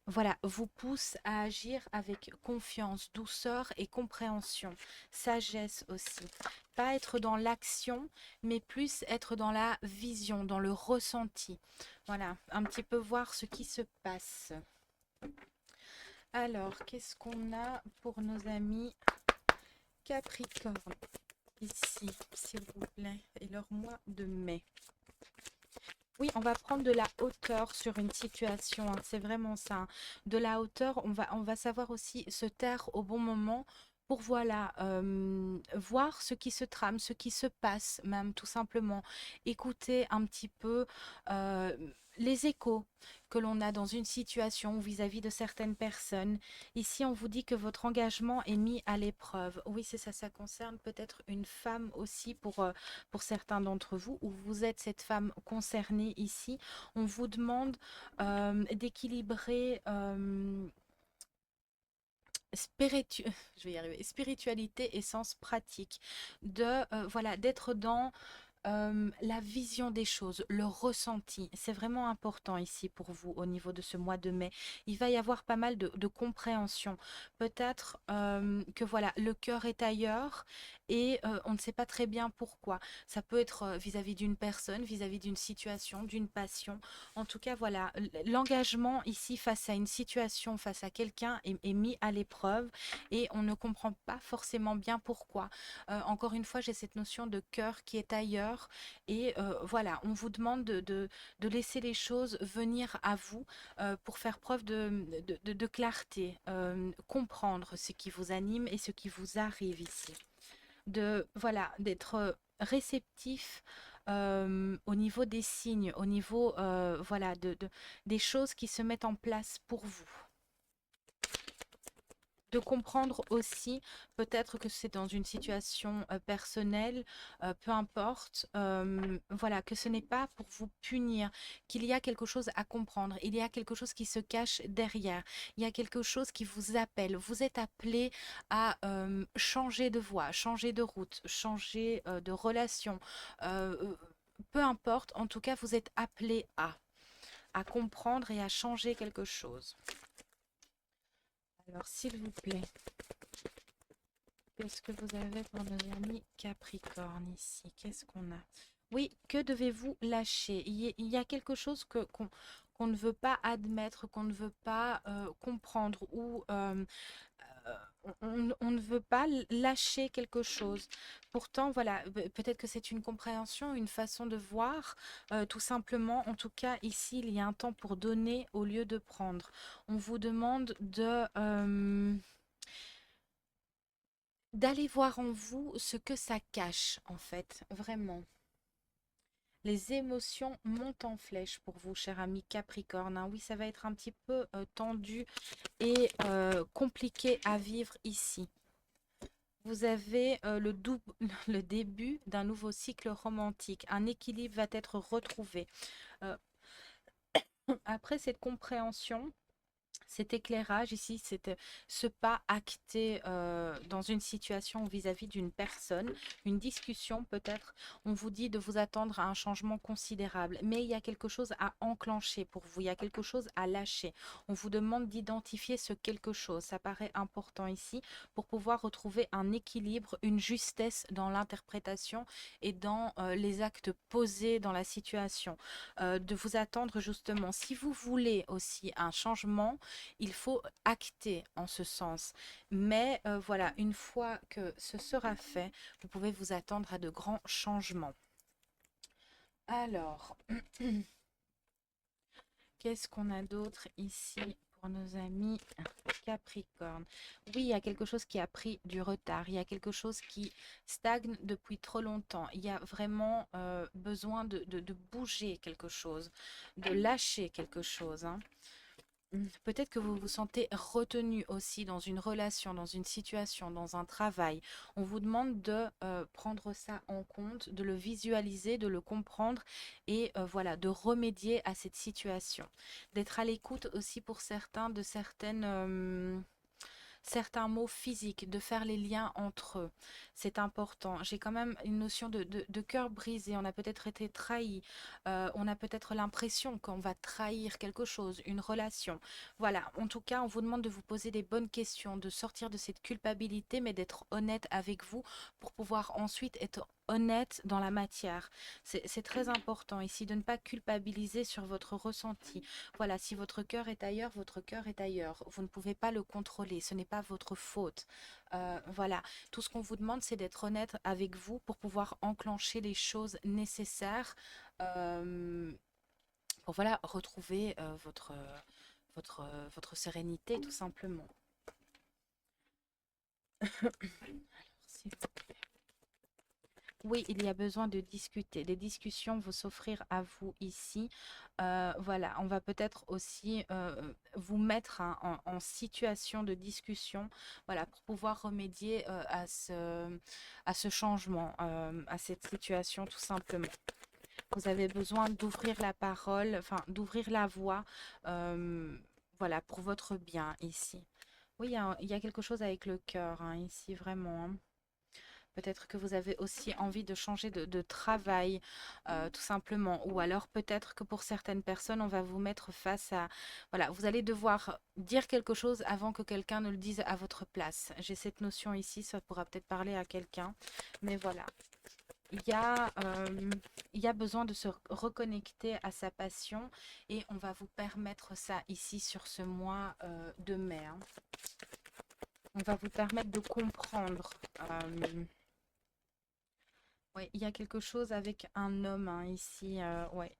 voilà, vous pousse à agir avec confiance, douceur et compréhension, sagesse aussi. Pas être dans l'action, mais plus être dans la vision, dans le ressenti. Voilà, un petit peu voir ce qui se passe. Alors, qu'est-ce qu'on a pour nos amis Capricorne ici, s'il vous plaît, et leur mois de mai? Oui, on va prendre de la hauteur sur une situation, hein, c'est vraiment ça, hein. De la hauteur, on va savoir aussi se taire au bon moment pour, voilà, voir ce qui se trame, ce qui se passe, même tout simplement. Écouter un petit peu euh, les échos que l'on a dans une situation vis-à-vis de certaines personnes. Ici, on vous dit que votre engagement est mis à l'épreuve. Oui, c'est ça, ça concerne peut-être une femme aussi pour certains d'entre vous, où vous êtes cette femme concernée ici. On vous demande d'équilibrer je vais y arriver, spiritualité et sens pratique, voilà, d'être dans la vision des choses, le ressenti, c'est vraiment important ici pour vous au niveau de ce mois de mai. Il va y avoir pas mal de compréhension. Peut-être que voilà, le cœur est ailleurs et on ne sait pas très bien pourquoi. Ça peut être vis-à-vis d'une personne, vis-à-vis d'une situation, d'une passion. En tout cas, voilà, l'engagement ici face à une situation, face à quelqu'un est mis à l'épreuve et on ne comprend pas forcément bien pourquoi. Encore une fois, j'ai cette notion de cœur qui est ailleurs et voilà, on vous demande de laisser les choses venir à vous pour faire preuve de clarté, comprendre ce qui vous anime et ce qui vous arrive ici. Voilà, d'être réceptif au niveau des signes, au niveau voilà, des choses qui se mettent en place pour vous. De comprendre aussi, peut-être que c'est dans une situation personnelle, peu importe, voilà, que ce n'est pas pour vous punir, qu'il y a quelque chose à comprendre, il y a quelque chose qui se cache derrière, il y a quelque chose qui vous appelle, vous êtes appelé à changer de voie, changer de route, changer de relation, peu importe, en tout cas, vous êtes appelé à comprendre et à changer quelque chose. Alors, s'il vous plaît. Qu'est-ce que vous avez pour nos amis Capricorne ici? Qu'est-ce qu'on a? Oui, que devez-vous lâcher? Il y a quelque chose qu'on ne veut pas admettre, qu'on ne veut pas comprendre ou on ne veut pas lâcher quelque chose. Pourtant, voilà, peut-être que c'est une compréhension, une façon de voir, tout simplement. En tout cas, ici, il y a un temps pour donner au lieu de prendre. On vous demande d'aller voir en vous ce que ça cache, en fait, vraiment. Les émotions montent en flèche pour vous, cher ami Capricorne, hein. Oui, ça va être un petit peu tendu et compliqué à vivre ici. Vous avez le début d'un nouveau cycle romantique. Un équilibre va être retrouvé. Euh, Après cette compréhension, Cet éclairage ici, c'est ce pas acté dans une situation vis-à-vis d'une personne, une discussion peut-être. On vous dit de vous attendre à un changement considérable, mais il y a quelque chose à enclencher pour vous, il y a quelque chose à lâcher. On vous demande d'identifier ce quelque chose. Ça paraît important ici pour pouvoir retrouver un équilibre, une justesse dans l'interprétation et dans les actes posés dans la situation. De vous attendre justement, si vous voulez aussi un changement, il faut acter en ce sens. Mais voilà, une fois que ce sera fait, vous pouvez vous attendre à de grands changements. Alors, qu'est-ce qu'on a d'autre ici pour nos amis Capricorne? Oui, il y a quelque chose qui a pris du retard. Il y a quelque chose qui stagne depuis trop longtemps. Il y a vraiment besoin de bouger quelque chose, de lâcher quelque chose, hein. Peut-être que vous vous sentez retenu aussi dans une relation, dans une situation, dans un travail. On vous demande de prendre ça en compte, de le visualiser, de le comprendre et voilà, de remédier à cette situation. D'être à l'écoute aussi pour certains de certains mots physiques, de faire les liens entre eux. C'est important. J'ai quand même une notion de cœur brisé. On a peut-être été trahi. On a peut-être l'impression qu'on va trahir quelque chose, une relation. Voilà. En tout cas, on vous demande de vous poser des bonnes questions, de sortir de cette culpabilité, mais d'être honnête avec vous pour pouvoir ensuite être honnête dans la matière. C'est très important ici de ne pas culpabiliser sur votre ressenti. Voilà, si votre cœur est ailleurs, votre cœur est ailleurs. Vous ne pouvez pas le contrôler, ce n'est pas votre faute. Voilà, tout ce qu'on vous demande, c'est d'être honnête avec vous pour pouvoir enclencher les choses nécessaires euh, pour voilà, retrouver votre sérénité, tout simplement. S'il vous plaît. Oui, il y a besoin de discuter. Des discussions vont s'offrir à vous ici. Voilà, on va peut-être aussi vous mettre en situation de discussion, voilà, pour pouvoir remédier à ce changement, à cette situation, tout simplement. Vous avez besoin d'ouvrir la parole, enfin, d'ouvrir la voie, euh, voilà, pour votre bien ici. Oui, il y a quelque chose avec le cœur, hein, ici, vraiment, hein. Peut-être que vous avez aussi envie de changer de travail, tout simplement. Ou alors peut-être que pour certaines personnes, on va vous mettre face à... Voilà, vous allez devoir dire quelque chose avant que quelqu'un ne le dise à votre place. J'ai cette notion ici, ça pourra peut-être parler à quelqu'un. Mais voilà, il y a, il y a besoin de se reconnecter à sa passion et on va vous permettre ça ici sur ce mois de mai, hein. On va vous permettre de comprendre. Ouais, il y a quelque chose avec un homme hein, ici, ouais.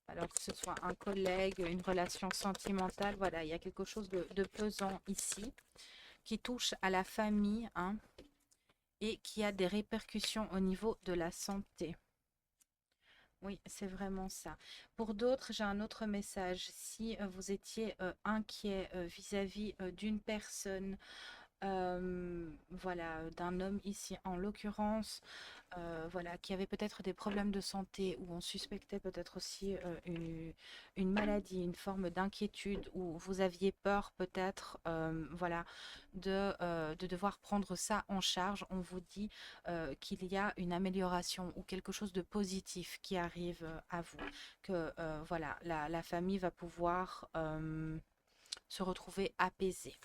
Alors que ce soit un collègue, une relation sentimentale, voilà, il y a quelque chose de pesant ici qui touche à la famille hein, et qui a des répercussions au niveau de la santé. Oui, c'est vraiment ça. Pour d'autres, j'ai un autre message. Si vous étiez inquiet vis-à-vis d'une personne, voilà, d'un homme ici en l'occurrence, voilà, qui avait peut-être des problèmes de santé, ou on suspectait peut-être aussi une maladie, une forme d'inquiétude, ou vous aviez peur peut-être, voilà, de devoir prendre ça en charge, on vous dit qu'il y a une amélioration ou quelque chose de positif qui arrive à vous, que voilà, la famille va pouvoir se retrouver apaisée.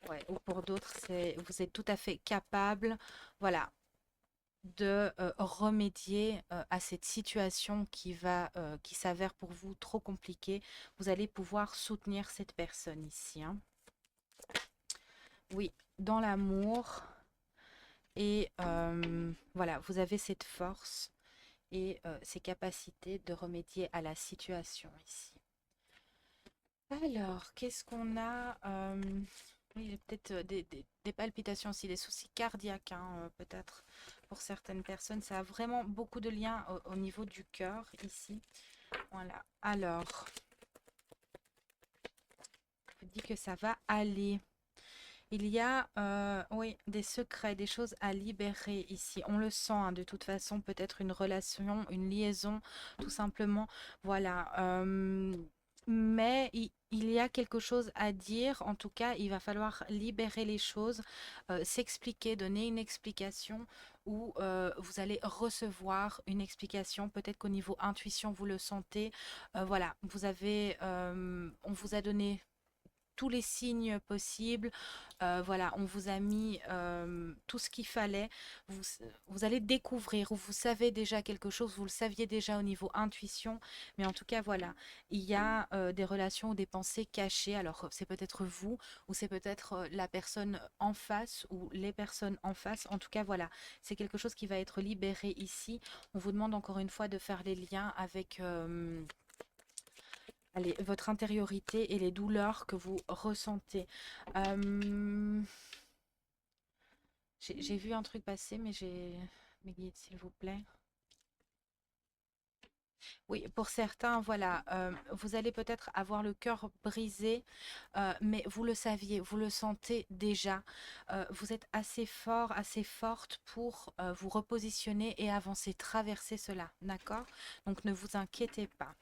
Ouais, ou pour d'autres, vous êtes tout à fait capable, voilà, de remédier à cette situation qui s'avère pour vous trop compliquée. Vous allez pouvoir soutenir cette personne ici, hein. Oui, dans l'amour. Et voilà, vous avez cette force et ces capacités de remédier à la situation ici. Alors, qu'est-ce qu'on a oui, il y a peut-être des palpitations aussi, des soucis cardiaques, hein, peut-être pour certaines personnes. Ça a vraiment beaucoup de liens au niveau du cœur ici. Voilà. Alors, je vous dis que ça va aller. Il y a, oui, des secrets, des choses à libérer ici. On le sent, hein, de toute façon, peut-être une relation, une liaison, tout simplement. Voilà. mais il y a quelque chose à dire. En tout cas, il va falloir libérer les choses, s'expliquer, donner une explication ou vous allez recevoir une explication. Peut-être qu'au niveau intuition, vous le sentez. Voilà, on vous a donné tous les signes possibles. Voilà, on vous a mis tout ce qu'il fallait. Vous, vous allez découvrir, ou vous savez déjà quelque chose, vous le saviez déjà au niveau intuition, mais en tout cas, voilà, il y a des relations ou des pensées cachées. Alors, c'est peut-être vous, ou c'est peut-être la personne en face, ou les personnes en face. En tout cas, voilà, c'est quelque chose qui va être libéré ici. On vous demande encore une fois de faire les liens avec allez, votre intériorité et les douleurs que vous ressentez. Euh, j'ai vu un truc passer, mais j'ai... Mes guides, s'il vous plaît. Oui, pour certains, voilà, vous allez peut-être avoir le cœur brisé, mais vous le saviez, vous le sentez déjà. Vous êtes assez fort, assez forte pour vous repositionner et avancer, traverser cela, d'accord? Donc ne vous inquiétez pas.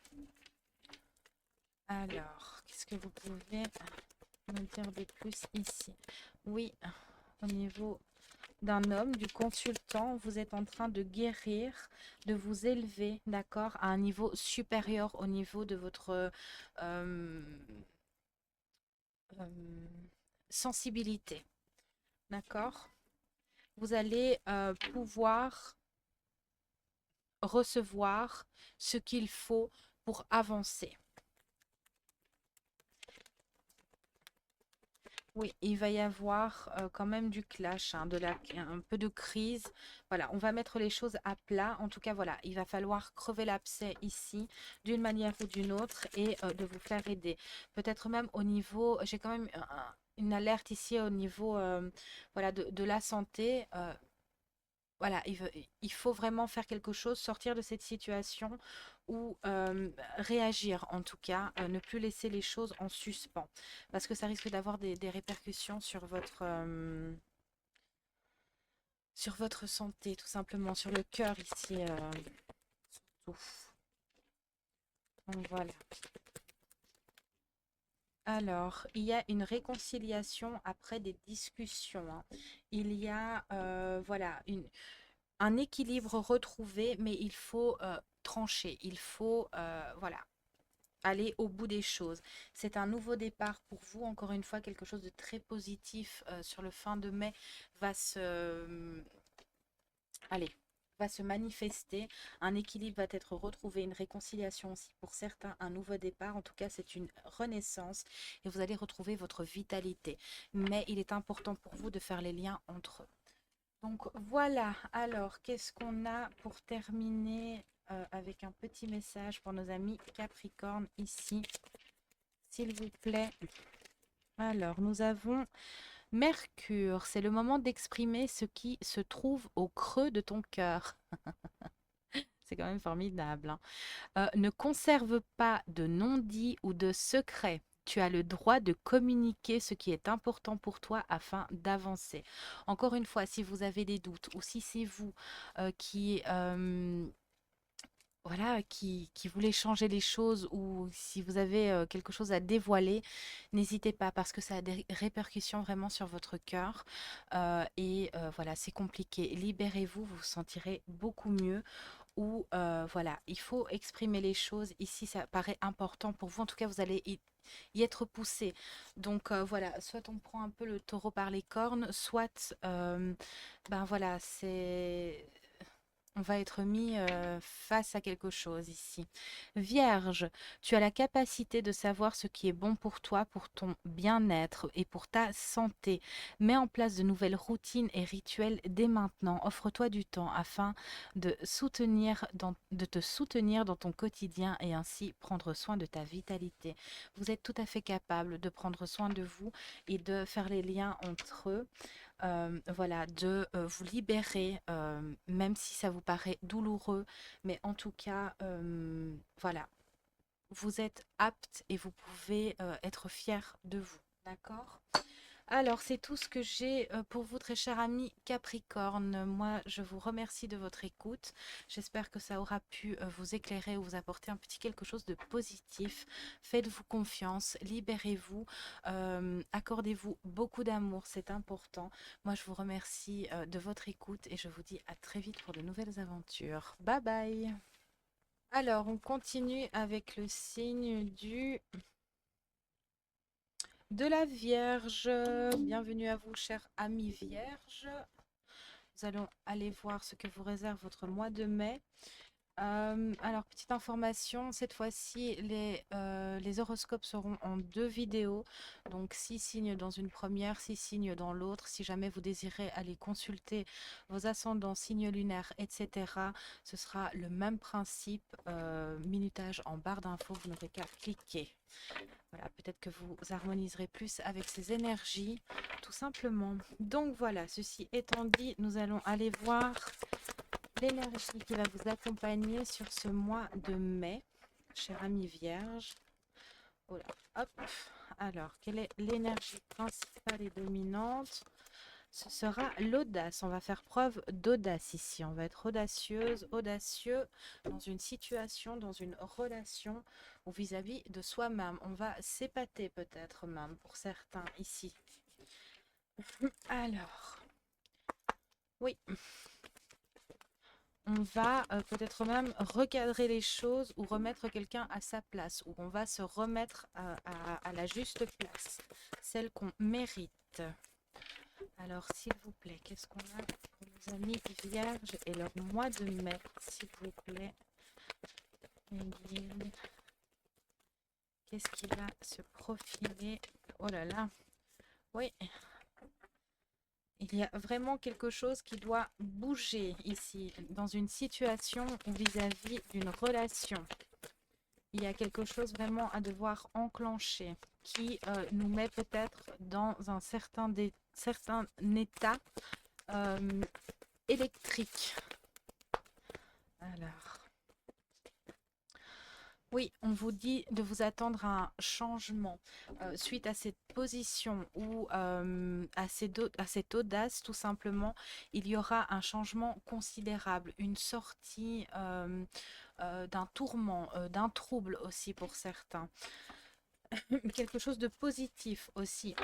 Alors, qu'est-ce que vous pouvez me dire de plus ici? Oui, au niveau d'un homme, du consultant, vous êtes en train de guérir, de vous élever, d'accord, à un niveau supérieur au niveau de votre euh, euh, sensibilité, d'accord? Vous allez pouvoir recevoir ce qu'il faut pour avancer. Oui, il va y avoir quand même du clash, hein, un peu de crise. Voilà, on va mettre les choses à plat. En tout cas, voilà, il va falloir crever l'abcès ici, d'une manière ou d'une autre, et de vous faire aider. Peut-être même au niveau, j'ai quand même une alerte ici au niveau voilà, de la santé. Voilà, il faut vraiment faire quelque chose, sortir de cette situation ou réagir en tout cas, ne plus laisser les choses en suspens parce que ça risque d'avoir des répercussions sur votre santé, tout simplement, sur le cœur ici. Surtout. Donc voilà. Alors, il y a une réconciliation après des discussions, hein. Il y a voilà, un équilibre retrouvé, mais il faut trancher, il faut voilà, aller au bout des choses. C'est un nouveau départ pour vous, encore une fois, quelque chose de très positif sur le fin de mai va allez, va se manifester, un équilibre va être retrouvé, une réconciliation aussi pour certains, un nouveau départ, en tout cas c'est une renaissance et vous allez retrouver votre vitalité. Mais il est important pour vous de faire les liens entre eux. Donc voilà, alors qu'est-ce qu'on a pour terminer avec un petit message pour nos amis Capricorne ici, s'il vous plaît. Alors nous avons Mercure, c'est le moment d'exprimer ce qui se trouve au creux de ton cœur. C'est quand même formidable, hein. Ne conserve pas de non-dit ou de secret. Tu as le droit de communiquer ce qui est important pour toi afin d'avancer. Encore une fois, si vous avez des doutes ou si c'est vous qui, voilà, qui voulez changer les choses ou si vous avez quelque chose à dévoiler, n'hésitez pas parce que ça a des répercussions vraiment sur votre cœur. Et voilà, c'est compliqué. Libérez-vous, vous vous sentirez beaucoup mieux où voilà, il faut exprimer les choses. Ici, ça paraît important pour vous. En tout cas, vous allez y être poussé. Donc voilà, soit on prend un peu le taureau par les cornes, soit ben voilà, on va être mis face à quelque chose ici. Vierge, tu as la capacité de savoir ce qui est bon pour toi, pour ton bien-être et pour ta santé. Mets en place de nouvelles routines et rituels dès maintenant. Offre-toi du temps afin de te soutenir dans ton quotidien et ainsi prendre soin de ta vitalité. Vous êtes tout à fait capable de prendre soin de vous et de faire les liens entre eux, voilà, de vous libérer, même si ça vous paraît douloureux, mais en tout cas, voilà, vous êtes apte et vous pouvez être fier de vous, d'accord? Alors, c'est tout ce que j'ai pour vous, très cher ami Capricorne. Moi, je vous remercie de votre écoute. J'espère que ça aura pu vous éclairer ou vous apporter un petit quelque chose de positif. Faites-vous confiance, libérez-vous, accordez-vous beaucoup d'amour, c'est important. Moi, je vous remercie de votre écoute et je vous dis à très vite pour de nouvelles aventures. Bye bye. Alors, on continue avec le signe de la Vierge. Bienvenue à vous, cher ami Vierge. Nous allons aller voir ce que vous réserve votre mois de mai. Alors, petite information, cette fois-ci, les horoscopes seront en deux vidéos. Donc, 6 signes dans une première, 6 signes dans l'autre. Si jamais vous désirez aller consulter vos ascendants, signes lunaires, etc., ce sera le même principe. Minutage en barre d'infos, vous n'aurez qu'à cliquer. Voilà, peut-être que vous harmoniserez plus avec ces énergies, tout simplement. Donc voilà, ceci étant dit, nous allons aller voir l'énergie qui va vous accompagner sur ce mois de mai, cher ami Vierge. Voilà, hop. Alors, quelle est l'énergie principale et dominante? Ce sera l'audace. On va faire preuve d'audace ici. On va être audacieuse, audacieux dans une situation, dans une relation ou vis-à-vis de soi-même. On va s'épater peut-être même pour certains ici. Alors, oui, on va peut-être même recadrer les choses ou remettre quelqu'un à sa place, ou on va se remettre à la juste place, celle qu'on mérite. Alors, s'il vous plaît, qu'est-ce qu'on a pour nos amis vierges et leur mois de mai, s'il vous plaît? Qu'est-ce qui va se profiler? Oh là là, oui, il y a vraiment quelque chose qui doit bouger ici, dans une situation ou vis-à-vis d'une relation. Il y a quelque chose vraiment à devoir enclencher qui nous met peut-être dans un certain état euh, électrique. Alors, oui, on vous dit de vous attendre à un changement suite à cette position ou à cette audace, tout simplement. Il y aura un changement considérable, une sortie d'un tourment, d'un trouble aussi pour certains. Quelque chose de positif aussi.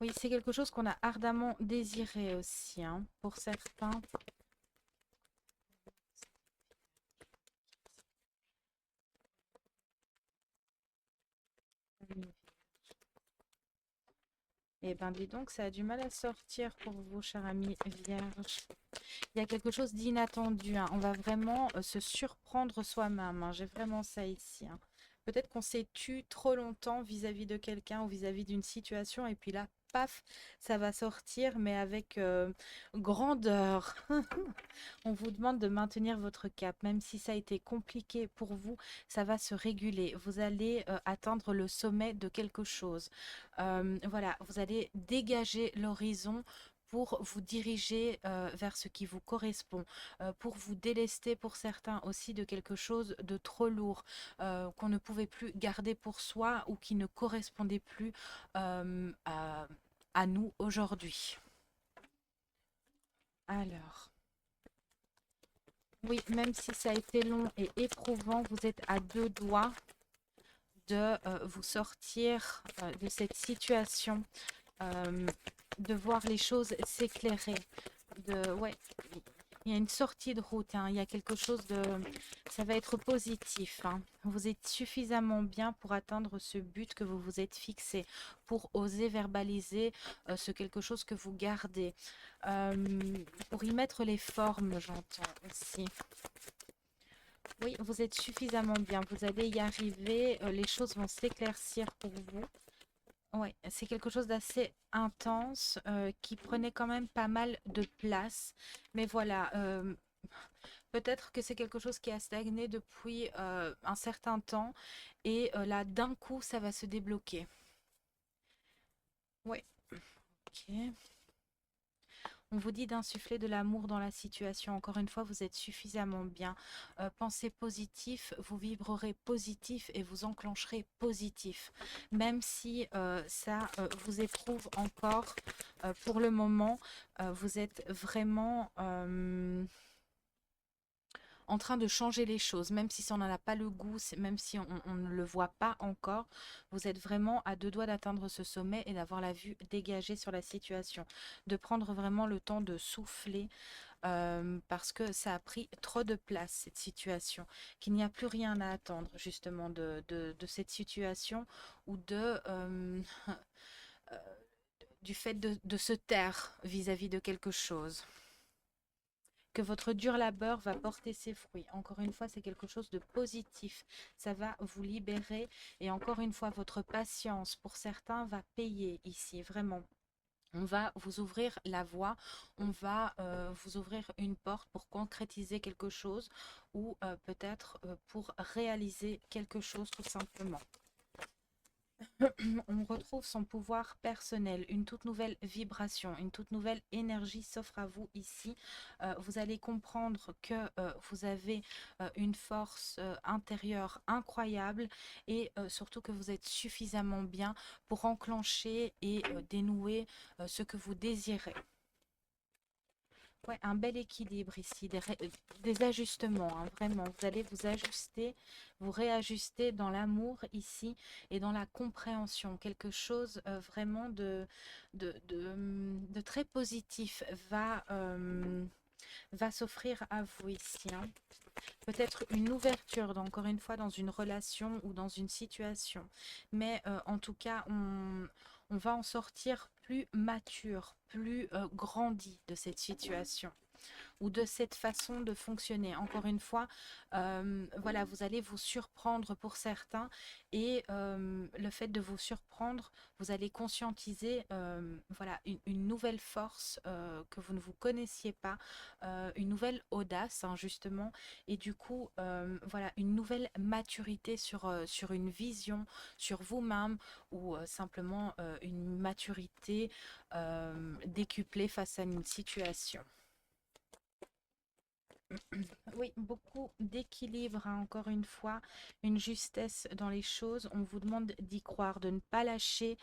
Oui, c'est quelque chose qu'on a ardemment désiré aussi, hein, pour certains. Eh ben, dis donc, ça a du mal à sortir pour vous, cher ami Vierge. Il y a quelque chose d'inattendu, hein. On va vraiment se surprendre soi-même, hein. J'ai vraiment ça ici, hein. Peut-être qu'on s'est tu trop longtemps vis-à-vis de quelqu'un ou vis-à-vis d'une situation, et puis là, paf, ça va sortir, mais avec grandeur. On vous demande de maintenir votre cap, même si ça a été compliqué pour vous, ça va se réguler. Vous allez atteindre le sommet de quelque chose. Voilà, vous allez dégager l'horizon pour vous diriger vers ce qui vous correspond, pour vous délester pour certains aussi de quelque chose de trop lourd, qu'on ne pouvait plus garder pour soi ou qui ne correspondait plus à nous aujourd'hui. Alors, oui, même si ça a été long et éprouvant, vous êtes à deux doigts de vous sortir de cette situation, euh, de voir les choses s'éclairer. Ouais, il y a une sortie de route, hein. Il y a quelque chose de... Ça va être positif, hein. Vous êtes suffisamment bien pour atteindre ce but que vous vous êtes fixé, pour oser verbaliser ce quelque chose que vous gardez, pour y mettre les formes, j'entends aussi. Oui, vous êtes suffisamment bien, vous allez y arriver, les choses vont s'éclaircir pour vous. Oui, c'est quelque chose d'assez intense qui prenait quand même pas mal de place. Mais voilà, peut-être que c'est quelque chose qui a stagné depuis un certain temps et là, d'un coup, ça va se débloquer. Oui, ok. On vous dit d'insuffler de l'amour dans la situation. Encore une fois, vous êtes suffisamment bien. Pensez positif, vous vibrerez positif et vous enclencherez positif. Même si ça vous éprouve encore pour le moment, vous êtes vraiment en train de changer les choses, même si on n'en a pas le goût, même si on ne le voit pas encore, vous êtes vraiment à deux doigts d'atteindre ce sommet et d'avoir la vue dégagée sur la situation, de prendre vraiment le temps de souffler parce que ça a pris trop de place, cette situation, qu'il n'y a plus rien à attendre justement de cette situation ou euh, du fait de se taire vis-à-vis de quelque chose, que votre dur labeur va porter ses fruits. Encore une fois, c'est quelque chose de positif. Ça va vous libérer. Et encore une fois, votre patience, pour certains, va payer ici, vraiment. On va vous ouvrir la voie, on va vous ouvrir une porte pour concrétiser quelque chose ou peut-être pour réaliser quelque chose tout simplement. On retrouve son pouvoir personnel, une toute nouvelle vibration, une toute nouvelle énergie s'offre à vous ici. Vous allez comprendre que vous avez une force intérieure incroyable et surtout que vous êtes suffisamment bien pour enclencher et dénouer ce que vous désirez. Ouais, un bel équilibre ici, des ajustements, hein, vraiment. Vous allez vous ajuster, vous réajuster dans l'amour ici et dans la compréhension. Quelque chose vraiment de très positif va s'offrir à vous ici, hein. Peut-être une ouverture, encore une fois, dans une relation ou dans une situation. Mais en tout cas, on va en sortir plus mature, plus grandi de cette situation ou de cette façon de fonctionner. Encore une fois, voilà, vous allez vous surprendre pour certains et le fait de vous surprendre, vous allez conscientiser voilà, une nouvelle force que vous ne vous connaissiez pas, une nouvelle audace, hein, justement, et du coup, voilà, une nouvelle maturité sur une vision, sur vous-même ou simplement une maturité décuplée face à une situation. Oui, beaucoup d'équilibre, hein, encore une fois, une justesse dans les choses. On vous demande d'y croire, de ne pas lâcher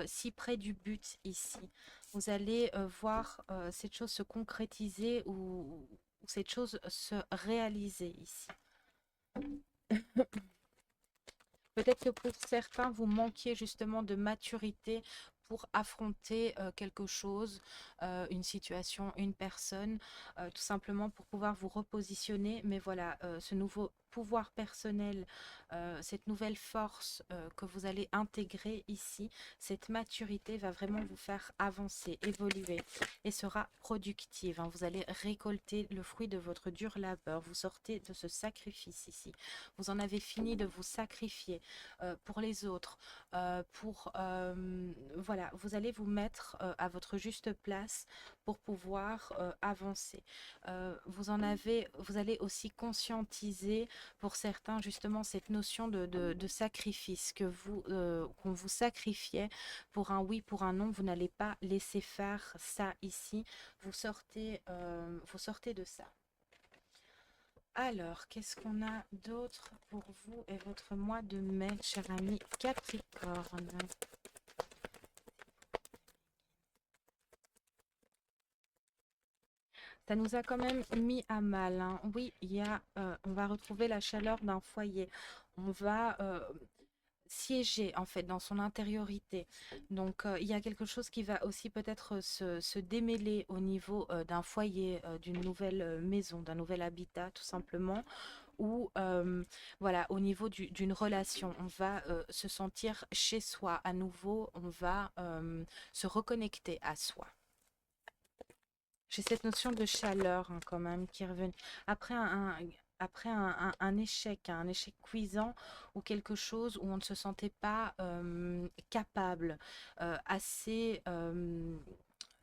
si près du but ici. Vous allez voir cette chose se concrétiser ou cette chose se réaliser ici. Peut-être que pour certains, vous manquiez justement de maturité pour affronter quelque chose, une situation, une personne, tout simplement pour pouvoir vous repositionner. Mais voilà, ce nouveau pouvoir personnel, cette nouvelle force que vous allez intégrer ici, cette maturité va vraiment vous faire avancer, évoluer et sera productive, hein. Vous allez récolter le fruit de votre dur labeur. Vous sortez de ce sacrifice ici. Vous en avez fini de vous sacrifier pour les autres, voilà, vous allez vous mettre à votre juste place pour pouvoir avancer. Vous allez aussi conscientiser pour certains justement cette notion de sacrifice qu'on vous sacrifiait pour un oui, pour un non. Vous n'allez pas laisser faire ça ici. Vous sortez de ça. Alors, qu'est-ce qu'on a d'autre pour vous et votre mois de mai, cher ami Capricorne? Ça nous a quand même mis à mal, hein. Oui, on va retrouver la chaleur d'un foyer. On va siéger en fait dans son intériorité. Donc il y a quelque chose qui va aussi peut-être se démêler au niveau d'un foyer, d'une nouvelle maison, d'un nouvel habitat tout simplement, ou voilà, au niveau d'une relation, on va se sentir chez soi à nouveau, on va se reconnecter à soi. J'ai cette notion de chaleur, hein, quand même qui est revenue. Après un échec, hein, un échec cuisant ou quelque chose où on ne se sentait pas capable, assez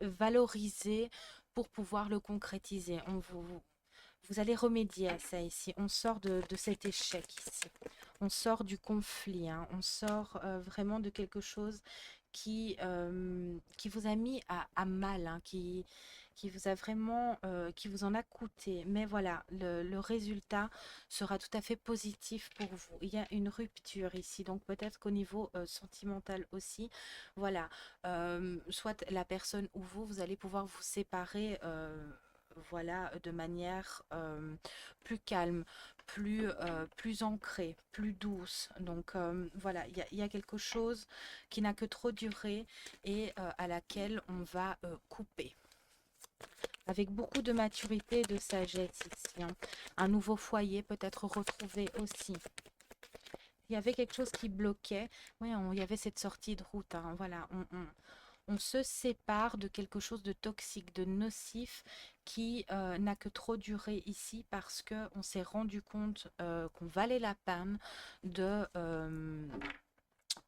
valorisé pour pouvoir le concrétiser. Vous allez remédier à ça ici. On sort de cet échec ici. On sort du conflit, hein. On sort vraiment de quelque chose qui vous a mis à mal, hein, qui vous a vraiment, qui vous en a coûté. Mais voilà, le résultat sera tout à fait positif pour vous. Il y a une rupture ici, donc peut-être qu'au niveau sentimental aussi, voilà, soit la personne ou vous, vous allez pouvoir vous séparer. Voilà, de manière plus calme, plus ancrée, plus douce. Donc voilà, il y a quelque chose qui n'a que trop duré et à laquelle on va couper. Avec beaucoup de maturité et de sagesse ici, hein. Un nouveau foyer peut être retrouvé aussi. Il y avait quelque chose qui bloquait. Oui, il y avait cette sortie de route, hein. Voilà, on se sépare de quelque chose de toxique, de nocif qui n'a que trop duré ici parce qu'on s'est rendu compte qu'on valait la peine de,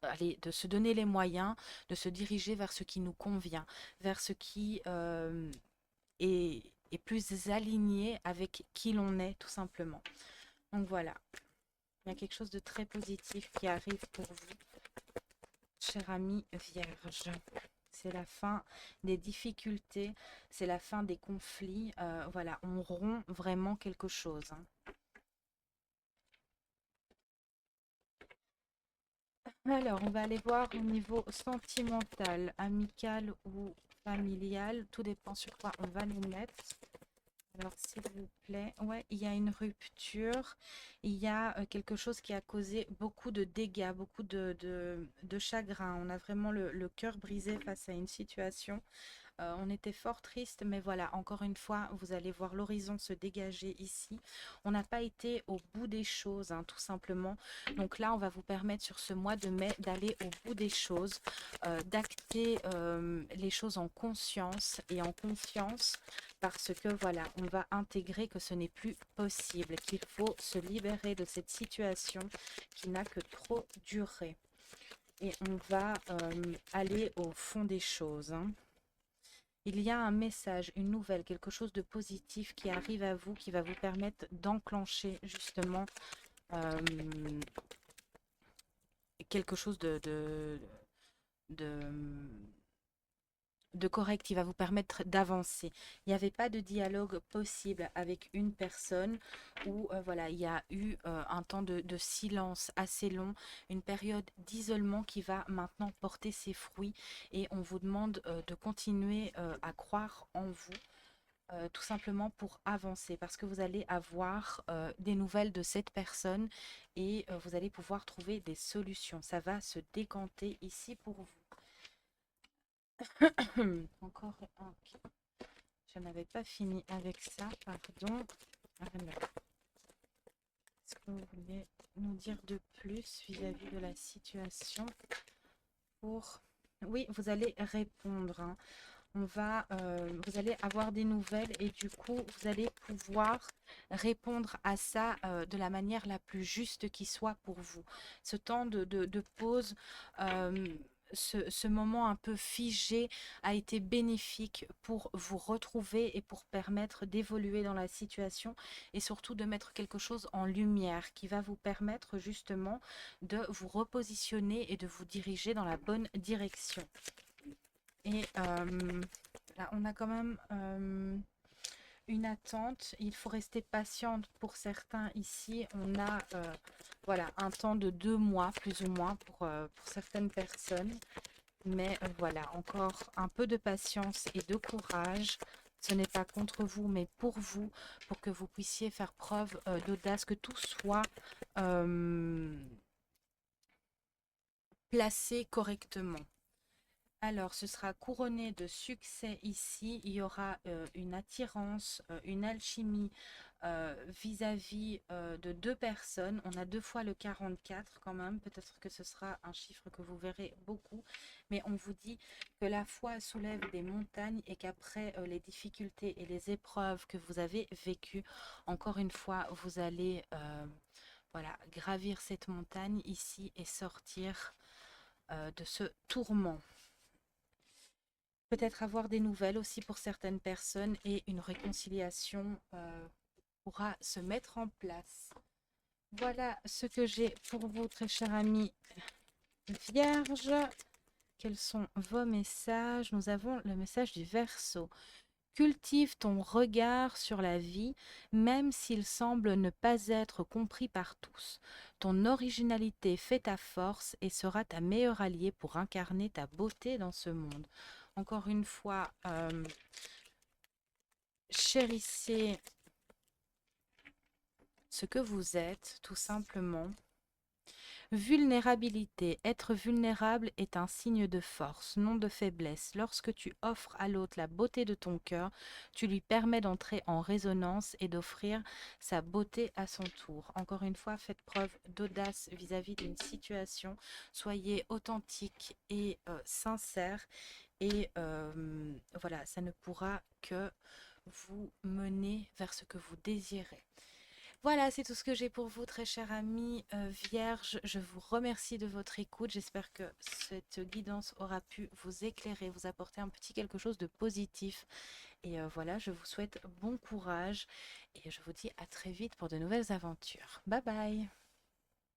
allez, de se donner les moyens, de se diriger vers ce qui nous convient, vers ce qui est plus aligné avec qui l'on est tout simplement. Donc voilà, il y a quelque chose de très positif qui arrive pour vous, cher ami Vierge. C'est la fin des difficultés, c'est la fin des conflits. Voilà, on rompt vraiment quelque chose, hein. Alors, on va aller voir au niveau sentimental, amical ou familial. Tout dépend sur quoi on va nous mettre. Alors, s'il vous plaît, ouais, il y a une rupture, il y a quelque chose qui a causé beaucoup de dégâts, beaucoup de chagrin. On a vraiment le cœur brisé face à une situation. On était fort triste, mais voilà, encore une fois, vous allez voir l'horizon se dégager ici. On n'a pas été au bout des choses, hein, tout simplement. Donc là, on va vous permettre sur ce mois de mai d'aller au bout des choses, d'acter les choses en conscience et en confiance, parce que voilà, on va intégrer que ce n'est plus possible, qu'il faut se libérer de cette situation qui n'a que trop duré. Et on va aller au fond des choses, hein. Il y a un message, une nouvelle, quelque chose de positif qui arrive à vous, qui va vous permettre d'enclencher justement euh, quelque chose de, de correct, qui va vous permettre d'avancer. Il n'y avait pas de dialogue possible avec une personne où voilà, il y a eu un temps de silence assez long, une période d'isolement qui va maintenant porter ses fruits et on vous demande de continuer à croire en vous. Tout simplement pour avancer parce que vous allez avoir des nouvelles de cette personne et vous allez pouvoir trouver des solutions. Ça va se décanter ici pour vous. Encore un. Ok. Je n'avais pas fini avec ça, pardon. Alors, est-ce que vous voulez nous dire de plus vis-à-vis de la situation pour... Oui, vous allez répondre, hein. Vous allez avoir des nouvelles et du coup, vous allez pouvoir répondre à ça de la manière la plus juste qui soit pour vous. Ce temps de pause, euh, ce moment un peu figé a été bénéfique pour vous retrouver et pour permettre d'évoluer dans la situation et surtout de mettre quelque chose en lumière qui va vous permettre justement de vous repositionner et de vous diriger dans la bonne direction. Et là, on a quand même une attente. Il faut rester patiente pour certains ici. On a voilà, un temps de 2 mois, plus ou moins, pour certaines personnes. Mais voilà, encore un peu de patience et de courage. Ce n'est pas contre vous, mais pour vous, pour que vous puissiez faire preuve d'audace, que tout soit placé correctement. Alors, ce sera couronné de succès ici. Il y aura une attirance, une alchimie vis-à-vis de deux personnes. On a 2 fois le 44 quand même. Peut-être que ce sera un chiffre que vous verrez beaucoup. Mais on vous dit que la foi soulève des montagnes et qu'après les difficultés et les épreuves que vous avez vécues, encore une fois, vous allez voilà, gravir cette montagne ici et sortir de ce tourment. Peut-être avoir des nouvelles aussi pour certaines personnes et une réconciliation pourra se mettre en place. Voilà ce que j'ai pour vous, très cher ami Vierge. quels sont vos messages? Nous avons le message du Verseau. Cultive ton regard sur la vie, même s'il semble ne pas être compris par tous. Ton originalité fait ta force et sera ta meilleure alliée pour incarner ta beauté dans ce monde. Encore une fois, chérissez ce que vous êtes, tout simplement. Vulnérabilité. Être vulnérable est un signe de force, non de faiblesse. Lorsque tu offres à l'autre la beauté de ton cœur, tu lui permets d'entrer en résonance et d'offrir sa beauté à son tour. Encore une fois, faites preuve d'audace vis-à-vis d'une situation. Soyez authentique et sincère. Et voilà, ça ne pourra que vous mener vers ce que vous désirez. Voilà, c'est tout ce que j'ai pour vous, très chers amis vierges. Je vous remercie de votre écoute. J'espère que cette guidance aura pu vous éclairer, vous apporter un petit quelque chose de positif. Et voilà, je vous souhaite bon courage et je vous dis à très vite pour de nouvelles aventures. Bye bye!